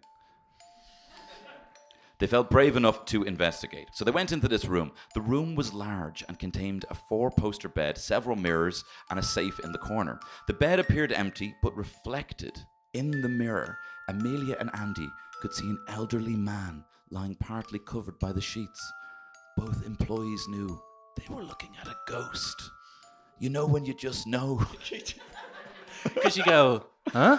They felt brave enough to investigate. So they went into this room. The room was large and contained a 4-poster bed, several mirrors, and a safe in the corner. The bed appeared empty, but reflected in the mirror. Amelia and Andy could see an elderly man lying partly covered by the sheets. Both employees knew they were looking at a ghost. You know when you just know. Because you go, huh?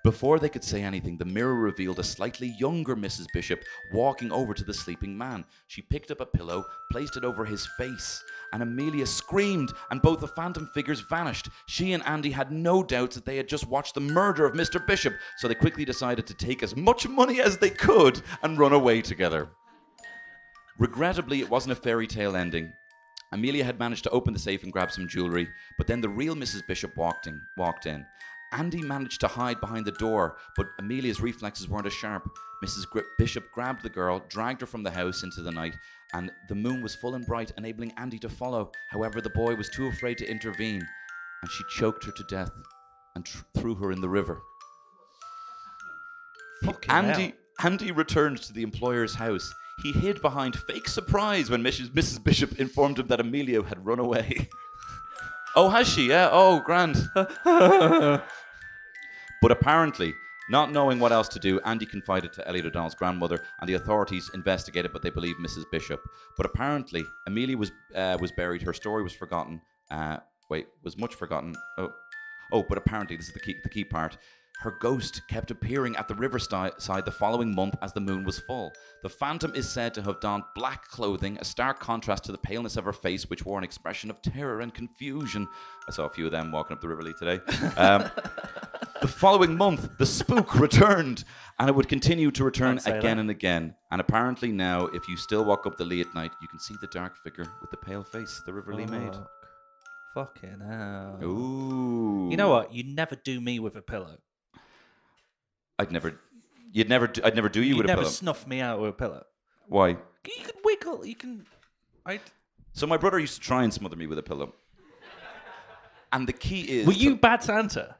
Before they could say anything, the mirror revealed a slightly younger Mrs. Bishop walking over to the sleeping man. She picked up a pillow, placed it over his face, and Amelia screamed, and both the phantom figures vanished. She and Andy had no doubts that they had just watched the murder of Mr. Bishop, so they quickly decided to take as much money as they could and run away together. Regrettably, it wasn't a fairy tale ending. Amelia had managed to open the safe and grab some jewellery, but then the real Mrs. Bishop walked in. Andy managed to hide behind the door, but Amelia's reflexes weren't as sharp. Mrs. Bishop grabbed the girl, dragged her from the house into the night, and the moon was full and bright, enabling Andy to follow. However, the boy was too afraid to intervene, and she choked her to death and threw her in the river. Andy returned to the employer's house. He hid behind fake surprise when Mrs. Bishop informed him that Amelia had run away. Oh, has she? Yeah. Oh, grand. But apparently, not knowing what else to do, Andy confided to Elliot O'Donnell's grandmother, and the authorities investigated, but they believed Mrs. Bishop. But apparently, Amelia was buried. Her story was forgotten. Was much forgotten. But apparently, this is the key part. her ghost kept appearing at the riverside the following month as the moon was full. The phantom is said to have donned black clothing, a stark contrast to the paleness of her face, which wore an expression of terror and confusion. I saw a few of them walking up the River Lee today. The following month, the spook returned, and it would continue to return again and again. And apparently now, if you still walk up the Lee at night, you can see the dark figure with the pale face the River Lee made. Fucking hell. Ooh. You know what? You never do me with a pillow. I'd never do you with a pillow. You never snuff me out with a pillow. Why? You can wiggle. You can. So my brother used to try and smother me with a pillow. And the key is... Were you bad Santa?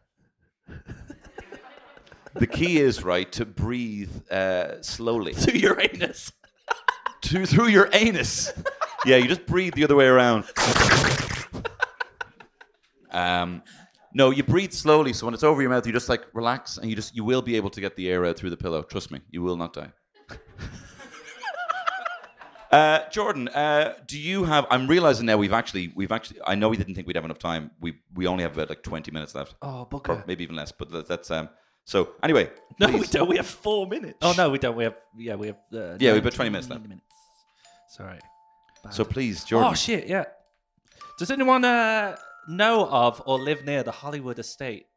The key is, right, to breathe slowly. Through your anus. Through your anus. Yeah, you just breathe the other way around. No, you breathe slowly, so when it's over your mouth, you just like relax, and you will be able to get the air out through the pillow. Trust me, you will not die. Jordan, do you have? I'm realizing now we've actually. I know we didn't think we'd have enough time. We only have about like 20 minutes left. Oh, bugger. Or maybe even less. But that's So anyway, no, please. we don't. We have 4 minutes. Oh no, we don't. We have we have. We have about 20 minutes left. Sorry. Bad. So please, Jordan. Oh shit! Yeah. Does anyone know of or live near the Hollywood estate?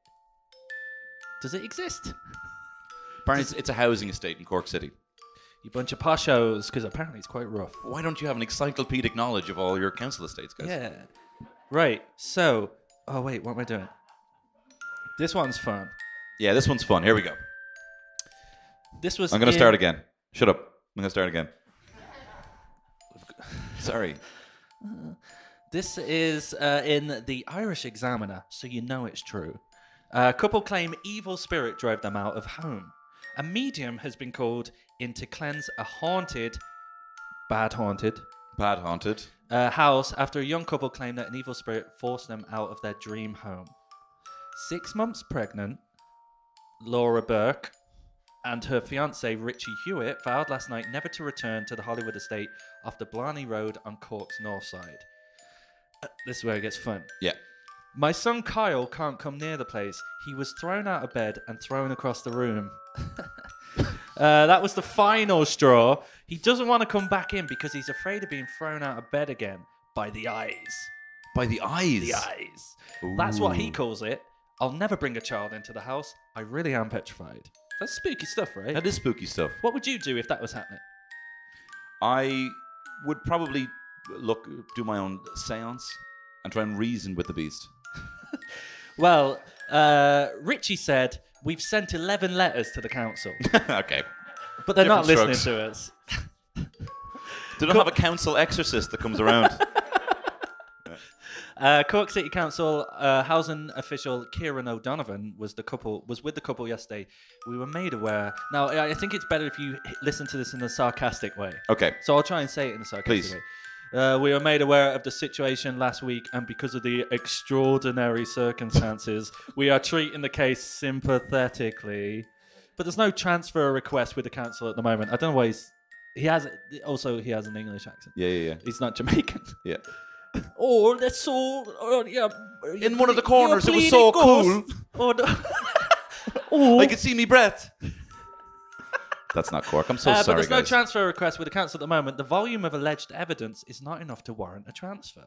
Does it exist? Apparently, it's a housing estate in Cork City. You bunch of poshos, because apparently it's quite rough. Why don't you have an encyclopedic knowledge of all your council estates, guys? Yeah. Right. So, oh wait, what am I doing? This one's fun. Yeah, this one's fun. Here we go. This was. I'm going to start again. Shut up. I'm going to start again. Sorry. This is in the Irish Examiner, so you know it's true. A couple claim evil spirit drove them out of home. A medium has been called in to cleanse a bad haunted house after a young couple claimed that an evil spirit forced them out of their dream home. 6 months pregnant, Laura Burke and her fiancé Richie Hewitt vowed last night never to return to the Hollywood estate off the Blarney Road on Cork's north side. This is where it gets fun. Yeah. My son Kyle can't come near the place. He was thrown out of bed and thrown across the room. That was the final straw. He doesn't want to come back in because he's afraid of being thrown out of bed again by the eyes. By the eyes? The eyes. Ooh. That's what he calls it. I'll never bring a child into the house. I really am petrified. That's spooky stuff, right? That is spooky stuff. What would you do if that was happening? I would probably do my own seance and try and reason with the beast. Well, Richie said, we've sent 11 letters to the council. Okay. But they're not Different listening strokes. to us. They don't have a council exorcist that comes around. Cork City Council housing official Kieran O'Donovan was with the couple yesterday. We were made aware. Now, I think it's better if you listen to this in a sarcastic way. Okay. So I'll try and say it in a sarcastic way. We were made aware of the situation last week, and because of the extraordinary circumstances, we are treating the case sympathetically. But there's no transfer request with the council at the moment. I don't know why he has an English accent. Yeah. He's not Jamaican. Yeah. Oh, that's so... yeah. In one of the corners, it was so cool. Oh, no. Oh. I could see me breath. That's not Cork. I'm so sorry, but there's guys. no transfer request with the council at the moment. The volume of alleged evidence is not enough to warrant a transfer.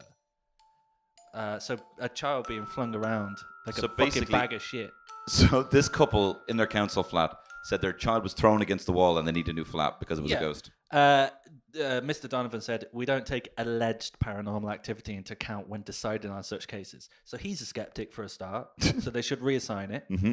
So a child being flung around like a fucking bag of shit. So this couple in their council flat said their child was thrown against the wall and they need a new flat because it was a ghost. Mr. Donovan said, we don't take alleged paranormal activity into account when deciding on such cases. So he's a skeptic for a start, so they should reassign it. Mm-hmm.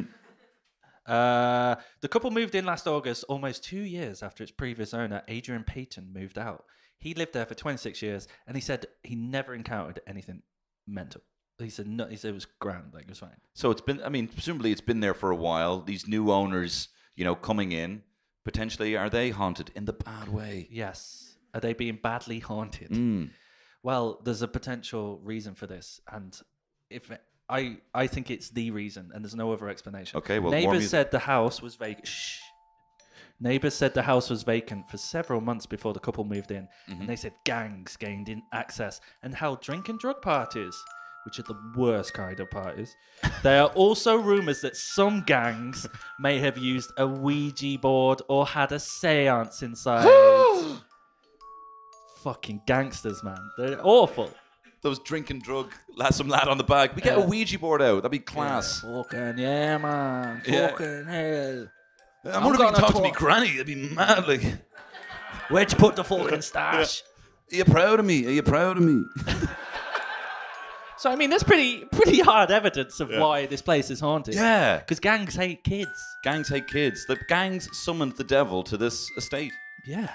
The couple moved in last August, almost 2 years after its previous owner, Adrian Payton, moved out. He lived there for 26 years, and he said he never encountered anything mental. He said no. He said it was grand, like it was fine. So it's been. I mean, presumably it's been there for a while. These new owners, coming in, potentially are they haunted in the bad way? Yes. Are they being badly haunted? Mm. Well, there's a potential reason for this, and if I think it's the reason, and there's no other explanation. Okay, well, neighbors said the house was vacant. Neighbors said the house was vacant for several months before the couple moved in, and they said gangs gained in access and held drink and drug parties which are the worst kind of parties. There are also rumours that some gangs may have used a Ouija board or had a seance inside. Fucking gangsters, man. They're awful. Those drinking drug, some lad on the bag. We get a Ouija board out. That'd be class. Fucking yeah, man. Yeah. Fucking hell. I wonder if you can talk to me granny. That'd be mad. Like, Where'd you put the fucking stash? are you proud of me? Are you proud of me? So I mean, there's pretty hard evidence of why this place is haunted. Yeah. Because gangs hate kids. Gangs hate kids. The gangs summoned the devil to this estate. Yeah.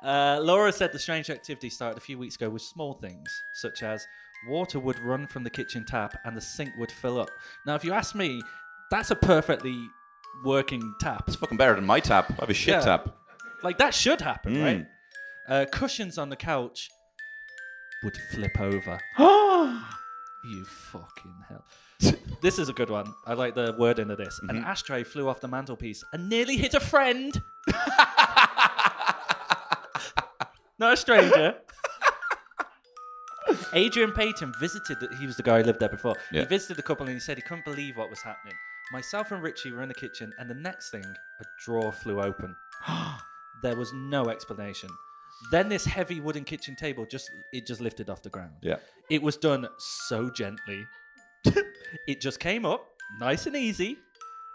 Laura said the strange activity started a few weeks ago with small things, such as water would run from the kitchen tap and the sink would fill up. Now, if you ask me, that's a perfectly working tap. It's fucking better than my tap. I have a shit tap. Like, that should happen, right? Cushions on the couch would flip over. You fucking hell. This is a good one. I like the word into this. An ashtray flew off the mantelpiece and nearly hit a friend. Not a stranger. Adrian Payton visited, he was the guy who lived there before. Yeah. He visited the couple and he said he couldn't believe what was happening. Myself and Richie were in the kitchen and the next thing, a drawer flew open. There was no explanation. Then this heavy wooden kitchen table just lifted off the ground. Yeah. It was done so gently. It just came up, nice and easy,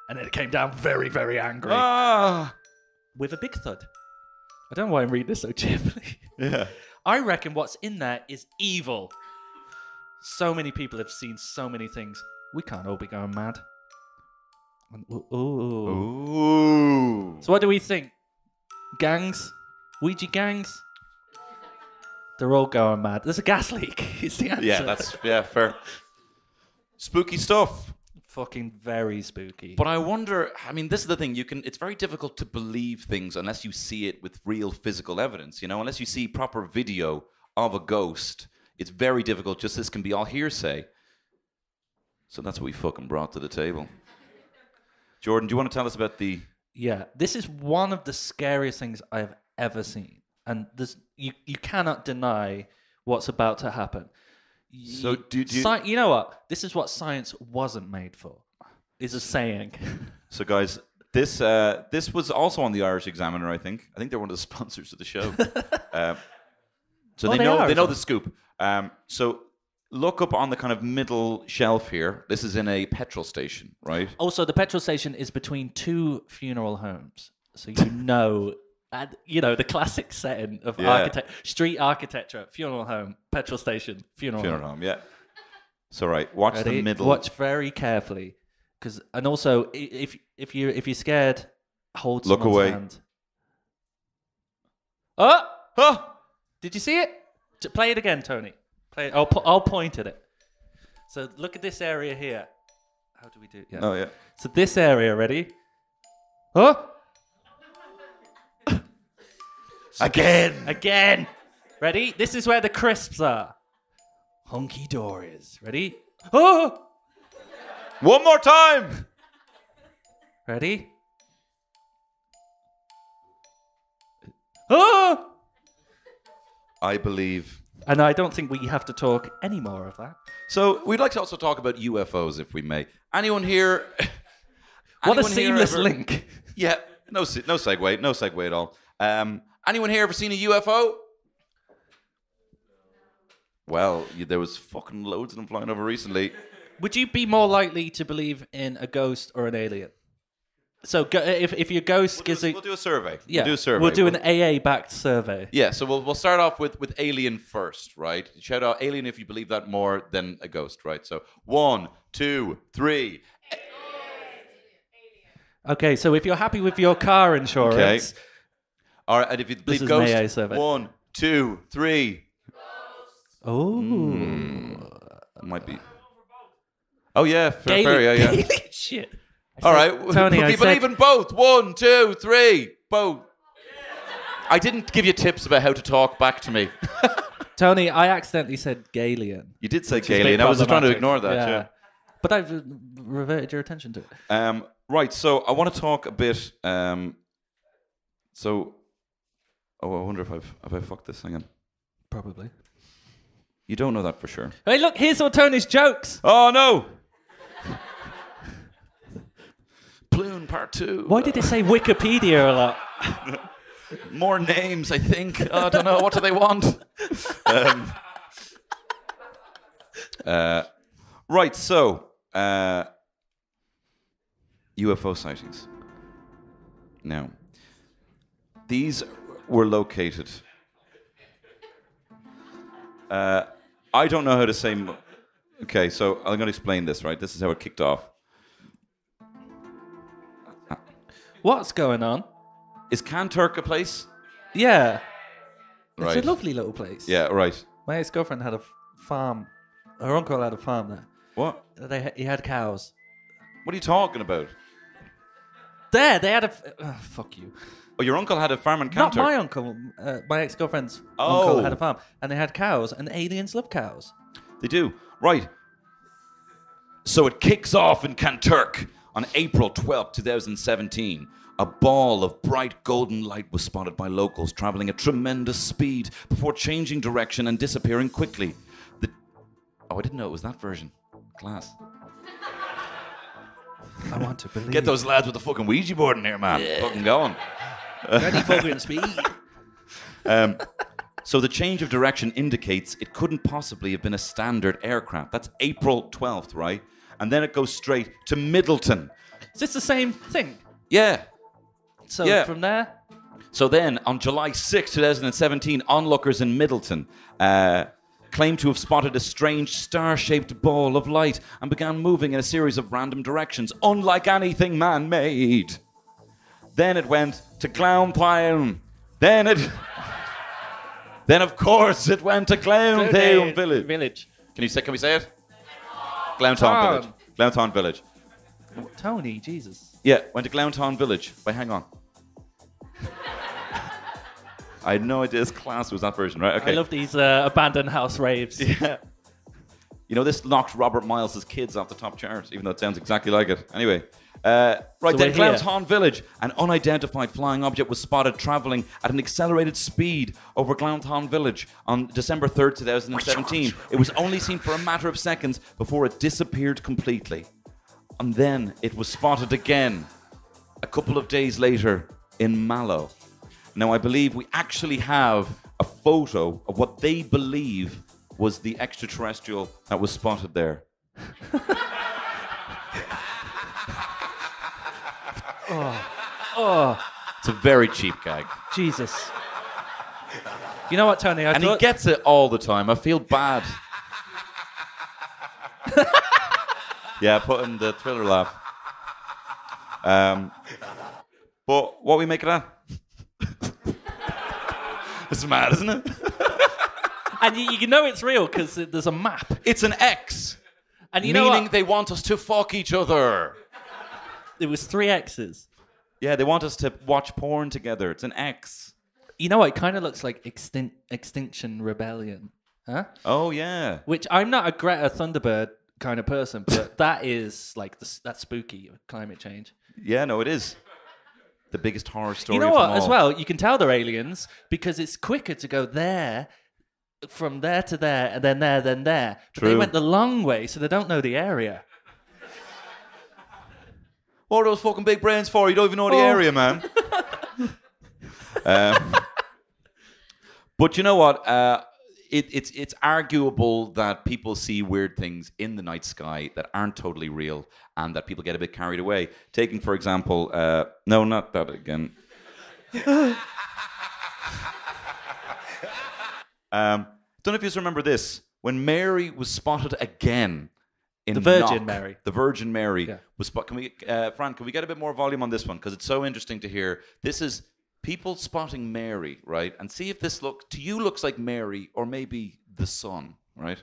and then it came down very, very angry. With a big thud. I don't know why I'm reading this so cheerfully. Yeah. I reckon what's in there is evil. So many people have seen so many things. We can't all be going mad. Ooh. So what do we think? Gangs? Ouija gangs? They're all going mad. There's a gas leak. It's the answer. Yeah, fair. Spooky stuff. Fucking very spooky. But I wonder, I mean, this is the thing, it's very difficult to believe things unless you see it with real physical evidence, you know, unless you see proper video of a ghost, it's very difficult, just this can be all hearsay. So that's what we fucking brought to the table. Jordan, do you want to tell us about the... Yeah, this is one of the scariest things I've ever seen. And you cannot deny what's about to happen. So do you know what? This is what science wasn't made for. Is a saying. So guys, this was also on the Irish Examiner, I think. I think they're one of the sponsors of the show. So they know the scoop. So look up on the kind of middle shelf here. This is in a petrol station, right? Also, the petrol station is between two funeral homes. So you know... And, you know, the classic setting of street architecture, funeral home, petrol station, funeral home. Yeah. So right, watch Ready? the middle. Watch very carefully, and also if you're scared, hold someone's away. hand. Oh! Did you see it? Play it again, Tony. Play it. I'll point at it. So look at this area here. How do we do it? Yeah. Oh yeah. So this area, ready? Oh! Again. Ready? This is where the crisps are. Hunky dories. Ready? Oh! One more time. Ready? Oh! I believe. And I don't think we have to talk any more of that. So we'd like to also talk about UFOs, if we may. Anyone here? What a anyone here seamless ever- link. Yeah. No segue at all. Anyone here ever seen a UFO? Well, there was fucking loads of them flying over recently. Would you be more likely to believe in a ghost or an alien? So if your ghost gives We'll do a survey. yeah, We'll do a survey. We'll do an AA-backed survey. Yeah, so we'll start off with alien first, right? Shout out alien if you believe that more than a ghost, right? So 1, 2, 3. Okay, so if you're happy with your car insurance... Okay. All right, and if you believe is ghost, an AA survey. 1, 2, 3. Oh. Might be. Oh yeah, fair, yeah. Shit. All right, Tony, if I you believe said- in both, 1, 2, 3, both. I didn't give you tips about how to talk back to me. Tony, I accidentally said Galian. You did say which is a bit Galen. I was just trying to problematic. ignore that. Yeah. But I've reverted your attention to it. Right. So I want to talk a bit. I wonder if I fucked this thing in. Probably. You don't know that for sure. Hey, look, here's all Tony's jokes. Oh, no! Plune Part 2. Why did it say Wikipedia a lot? More names, I think. Oh, I don't know. What do they want? Right, so UFO sightings. Now, these were located. I don't know how to say. Okay, so I'm going to explain this, right? This is how it kicked off. What's going on? Is Kanturk a place? Yeah. Right. It's a lovely little place. Yeah, right. My ex-girlfriend had a farm. Her uncle had a farm there. What? He had cows. What are you talking about? There, they had a... fuck you. Oh, your uncle had a farm in Not Kanturk? my uncle. My ex-girlfriend's uncle had a farm. And they had cows, and aliens love cows. They do. Right. So it kicks off in Kanturk on April 12, 2017. A ball of bright golden light was spotted by locals traveling at tremendous speed before changing direction and disappearing quickly. Oh, I didn't know it was that version. Class. I want to believe. Get those lads with the fucking Ouija board in here, man. Yeah. Fucking going. Ready fucking speed. So the change of direction indicates it couldn't possibly have been a standard aircraft. That's April 12th, right? And then it goes straight to Middleton. Is this the same thing? Yeah. So Yeah. from there... So then, on July 6, 2017, onlookers in Middleton claimed to have spotted a strange star-shaped ball of light and began moving in a series of random directions, unlike anything man-made. Then it went to Clowntown. Then, of course, it went to Clowntown Village. Can we say it? Clowntown Village. Clowntown Village. Tony, Jesus. Yeah, went to Clowntown Village. Wait, hang on. I had no idea this class was that version, right? Okay. I love these abandoned house raves. Yeah. You know, this knocked Robert Miles' Kids off the top chart, even though it sounds exactly like it. Anyway. Right So then, we're here. Clowntown Village. An unidentified flying object was spotted traveling at an accelerated speed over Clowntown Village on December 3rd, 2017. It was only seen for a matter of seconds before it disappeared completely. And then it was spotted again a couple of days later in Mallow. Now, I believe we actually have a photo of what they believe was the extraterrestrial that was spotted there. It's a very cheap gag. Jesus. You know what, Tony? And he gets it all the time. I feel bad. Yeah, put in the thriller laugh. But what we make of that? It's mad, isn't it? And you know it's real because there's a map. It's an X. And you know meaning what? they want us to fuck each other. It was 3 X's. Yeah, they want us to watch porn together. It's an X. You know what? It kind of looks like Extinction Rebellion. Huh? Oh, yeah. Which I'm not a Greta Thunderbird kind of person, but that is like that's spooky climate change. Yeah, no, it is. The biggest horror story You know of what? them As all. well, you can tell they're aliens because it's quicker to go there, from there to there, and then there, then there. But they True. went the long way, so they don't know the area. What are those fucking big brains for? You don't even know the area, man. But you know what? It's arguable that people see weird things in the night sky that aren't totally real and that people get a bit carried away. Taking, for example... no, not that again. Don't know if you remember this. When Mary was spotted again... in The Virgin Knock, Mary. The Virgin Mary Yeah. was spotted. Can we, Fran, can we get a bit more volume on this one? Because it's so interesting to hear. This is people spotting Mary, right? And see if this to you looks like Mary or maybe the sun, right?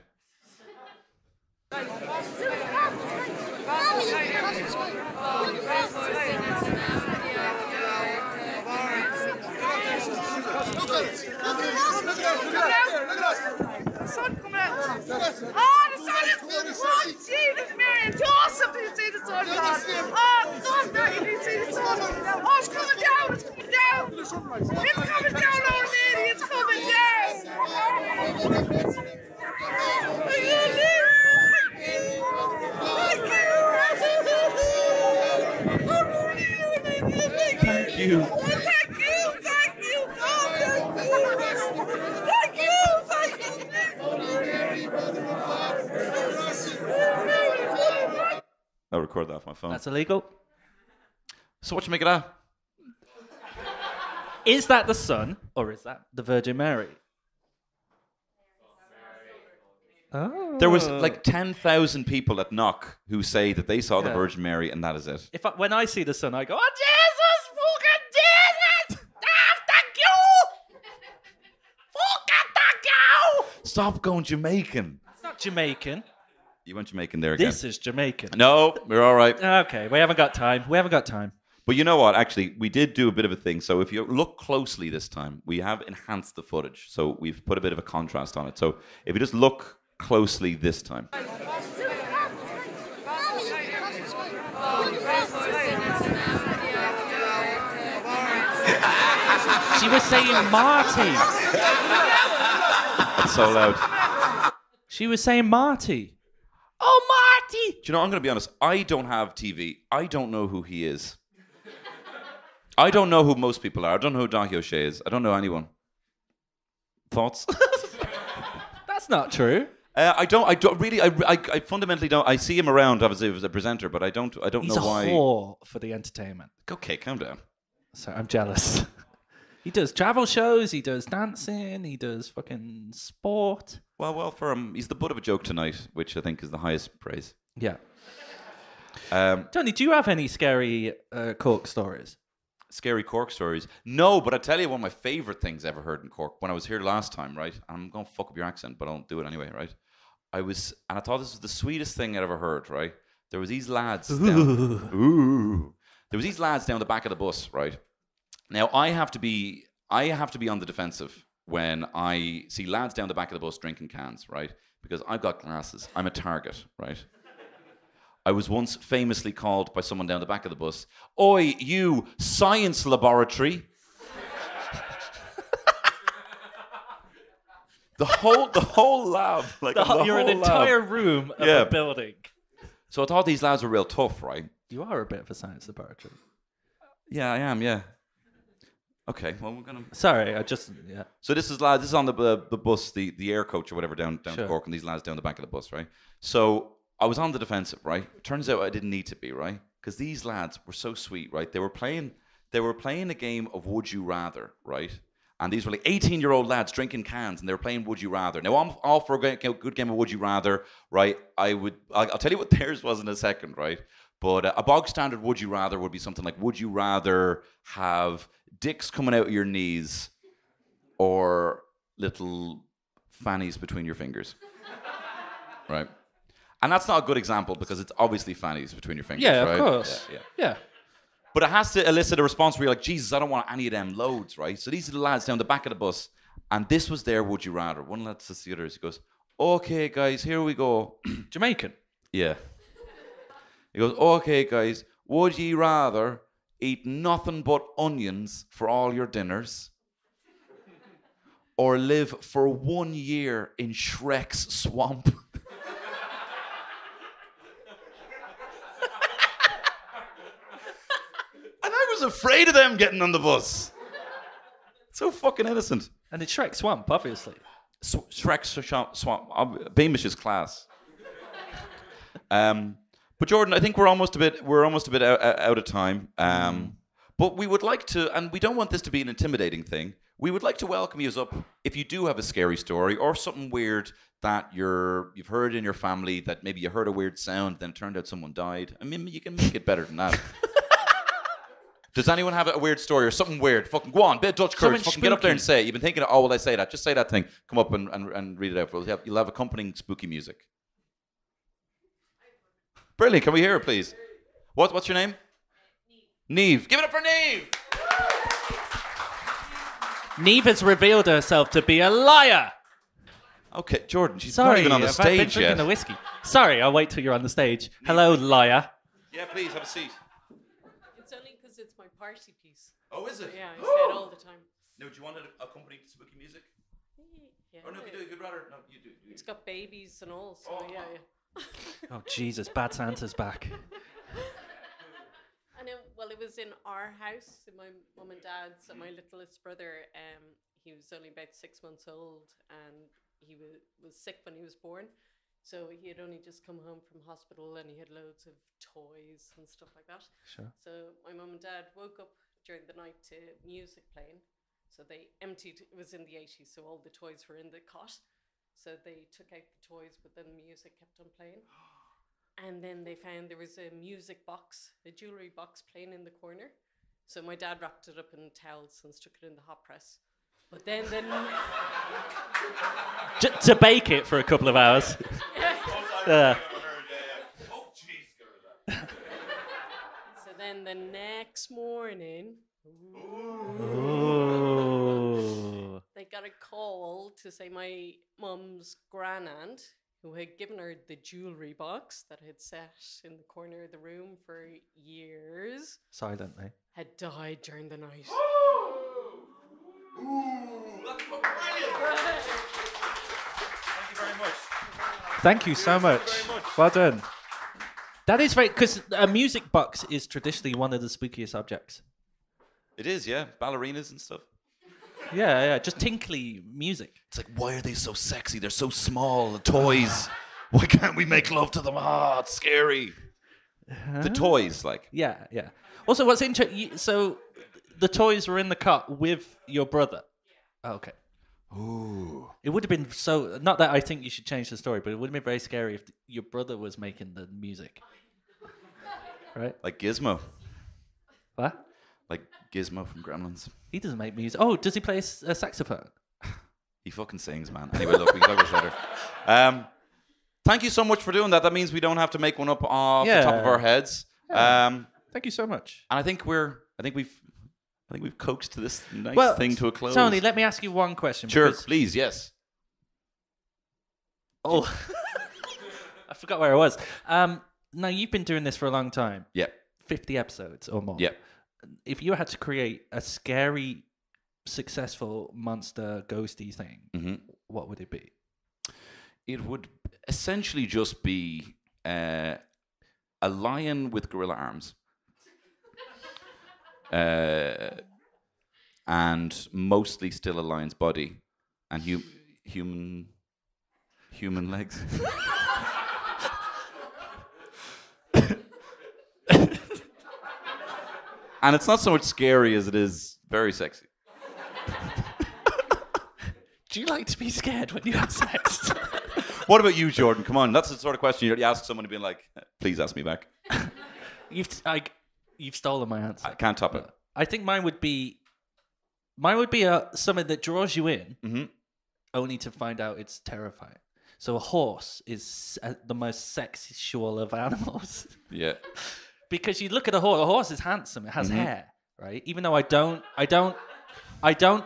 Sun coming out. Oh, the sun is... Oh, Jesus, Mary. It's awesome to see the sun, God. Oh, God, now you can see the sun. Oh, it's coming down. It's coming down. It's coming down, old lady. It's coming down. you. Thank you. Thank you. Oh, thank you. Thank you. I'll record that off my phone. That's illegal. So what you make of that? Is that the Son or is that the Virgin Mary? Oh. There was like 10,000 people at Knock who say that they saw the Yeah. Virgin Mary, and that is it. When I see the Son, I go, oh, Jesus! Fucking Jesus! Ah, thank you! Fucking thank you! Stop going Jamaican. It's not Jamaican. You went Jamaican there again. This is Jamaican. No, we're all right. Okay, we haven't got time. But you know what? Actually, we did do a bit of a thing. So if you look closely this time, we have enhanced the footage. So we've put a bit of a contrast on it. So if you just look closely this time. She was saying Marty. That's so loud. She was saying Marty. Oh, Marty! Do you know, I'm going to be honest. I don't have TV. I don't know who he is. I don't know who most people are. I don't know who Donkey O'Shea is. I don't know anyone. Thoughts? That's not true. I fundamentally don't. I see him around obviously as a presenter, but I don't He's know a why. whore for the entertainment. Okay, calm down. Sorry, I'm jealous. He does travel shows, he does dancing, he does fucking sport. Well, for him, he's the butt of a joke tonight, which I think is the highest praise. Yeah. Tony, do you have any scary Cork stories? Scary Cork stories? No, but I tell you one of my favourite things I ever heard in Cork when I was here last time, right? I'm going to fuck up your accent, but I'll do it anyway, right? I thought this was the sweetest thing I'd ever heard, right? There was these lads down... There was these lads down the back of the bus, right? Now, I have to be on the defensive when I see lads down the back of the bus drinking cans, right? Because I've got glasses. I'm a target, right? I was once famously called by someone down the back of the bus, "Oi, you science laboratory." the whole lab, like You're an entire room of a building. So I thought these lads were real tough, right? You are a bit of a science laboratory. Yeah, I am. Yeah. Okay. Well, we're gonna. Sorry, yeah. So this is lads. This is on the bus, the air coach or whatever down Sure. to Cork, and these lads down the back of the bus, right? So I was on the defensive, right? Turns out I didn't need to be, right? Because these lads were so sweet, right? They were playing a game of Would You Rather, right? And these were like 18-year-old lads drinking cans, and they were playing Would You Rather. Now, I'm all for a good game of Would You Rather, right? I'll tell you what theirs was in a second, right? But a bog standard Would You Rather would be something like, would you rather have dicks coming out of your knees or little fannies between your fingers? Right? And that's not a good example because it's obviously fannies between your fingers, Yeah, right? of course. Yeah. But it has to elicit a response where you're like, Jesus, I don't want any of them loads, right? So these are the lads down the back of the bus, and this was their Would You Rather. One lad says to the others, he goes, "Okay, guys, here we go." Jamaican. Yeah. He goes, "Okay, guys, would ye rather eat nothing but onions for all your dinners or live for 1 year in Shrek's swamp?" And I was afraid of them getting on the bus. So fucking innocent. And it's Shrek Swamp, obviously. Shrek's swamp. Beamish is class. But Jordan, I think we're almost a bit out of time. But we would like to, and we don't want this to be an intimidating thing. We would like to welcome you up if you do have a scary story or something weird that you've heard in your family, that maybe you heard a weird sound, then turned out someone died. I mean, you can make it better than that. Does anyone have a weird story or something weird? Fucking go on, bit of Dutch courage. Fucking get up there and say it. You've been thinking, oh, will I say that? Just say that thing. Come up and read it out. You'll have accompanying spooky music. Brilliant. Can we hear it, please? What's your name? Neve. Give it up for Neve. Neve has revealed herself to be a liar. Okay, Jordan, she's not even on the I've been stage drinking yet. the whiskey. Sorry, I'll wait till you're on the stage. Hello, liar. Yeah, please, have a seat. It's only because it's my party piece. Oh, is it? Yeah, I say it all the time. No, do you want it accompanied spooky music? Yeah. Or no, if you'd rather... No, you do. It's got babies and all, so yeah. Oh, Jesus, Bad Santa's back. And then, well, it was in our house, in my mum and dad's, and my littlest brother. He was only about 6 months old, and he was sick when he was born. So he had only just come home from hospital, and he had loads of toys and stuff like that. Sure. So my mum and dad woke up during the night to music playing. So they emptied. It was in the 80s, so all the toys were in the cot. So they took out the toys, but then the music kept on playing. And then they found there was a music box, a jewelry box playing in the corner. So my dad wrapped it up in towels and stuck it in the hot press. But then To bake it for a couple of hours. Oh, so then the next morning, they got a call to say my mum's grandaunt, who had given her the jewelry box that had sat in the corner of the room for years, Silently. had died during the night. That's brilliant. Thank you very much. Thank you so much. Well done. That is very, because a music box is traditionally one of the spookiest objects. It is, yeah. Ballerinas and stuff. Yeah, just tinkly music. It's like, why are they so sexy? They're so small. The toys. Why can't we make love to them? Ah, it's scary. The toys, like. Yeah. Also, what's interesting, so the toys were in the cot with your brother. Oh, okay. Ooh. It would have been so, not that I think you should change the story, but it would have been very scary if your brother was making the music. Right? Like Gizmo. What? Like Gizmo from Gremlins. He doesn't make music. Oh, does he play a saxophone? He fucking sings, man. Anyway, look, we can talk about this later. Thank you so much for doing that. That means we don't have to make one up off the top of our heads. Thank you so much. And I think we've coaxed this nice thing to a close. Tony, let me ask you one question. Sure, please, yes. Oh, I forgot where I was. Now, you've been doing this for a long time. Yeah. 50 episodes or more. Yeah. If you had to create a scary, successful monster ghosty thing, what would it be? It would essentially just be a lion with gorilla arms. And mostly still a lion's body and human legs. And it's not so much scary as it is very sexy. Do you like to be scared when you have sex? What about you, Jordan? Come on, that's the sort of question you ask someone to be like, please ask me back. You've stolen my answer. I can't top it. I think mine would be something that draws you in, only to find out it's terrifying. So a horse is the most sexual of animals. Yeah. Because you look at a horse is handsome. It has hair, right? Even though I don't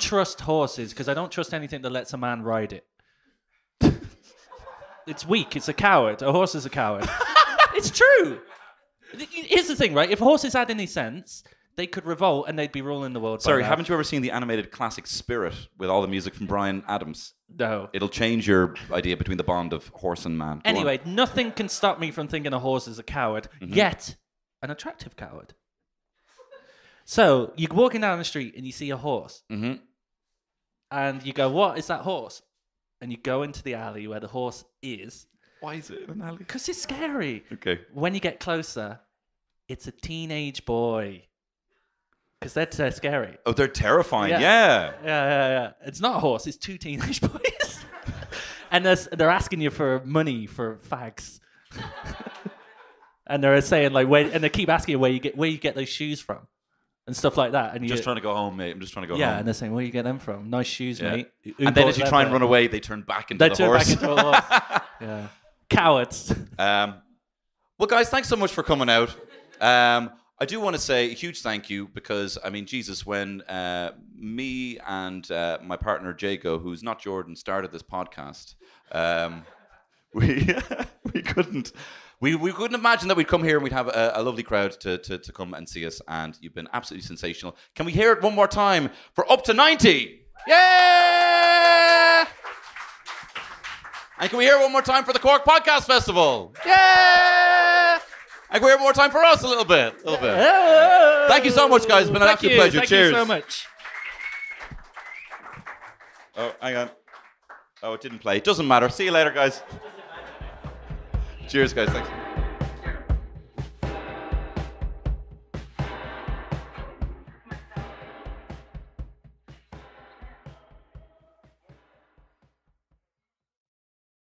trust horses because I don't trust anything that lets a man ride it. It's weak. It's a coward. A horse is a coward. It's true. Here's the thing, right? If horses had any sense, they could revolt and they'd be ruling the world. Sorry, haven't you ever seen the animated classic Spirit with all the music from Bryan Adams? No. It'll change your idea between the bond of horse and man. Go Anyway, on. nothing can stop me from thinking a horse is a coward, yet an attractive coward. So you're walking down the street and you see a horse, and you go, "What is that horse?" And you go into the alley where the horse is. Why is it an alley? Because it's scary. Okay. When you get closer, it's a teenage boy. Because they're scary. Oh, they're terrifying. Yeah. Yeah. It's not a horse. It's two teenage boys. And they're asking you for money for fags. And they're saying like, and they keep asking you where you get those shoes from, and stuff like that. And I'm just trying to go home, mate. I'm just trying to go home. Yeah, and they're saying, where you get them from? Nice shoes, mate. And then as you try and run away, they turn back into the horse. Back into a horse. Yeah. Cowards. Well, guys, thanks so much for coming out. I do want to say a huge thank you because, I mean, Jesus, when me and my partner, Jago, who's not Jordan, started this podcast, we couldn't imagine that we'd come here and we'd have a lovely crowd to come and see us, and you've been absolutely sensational. Can we hear it one more time for Up to 90? Yeah! And can we hear it one more time for the Cork Podcast Festival? Yeah! And can we have more time for us a little bit? Thank you so much, guys. It's been an absolute pleasure. Thank Cheers. you so much. Oh, hang on. Oh, it didn't play. Doesn't matter. See you later, guys. Cheers, guys. Thanks.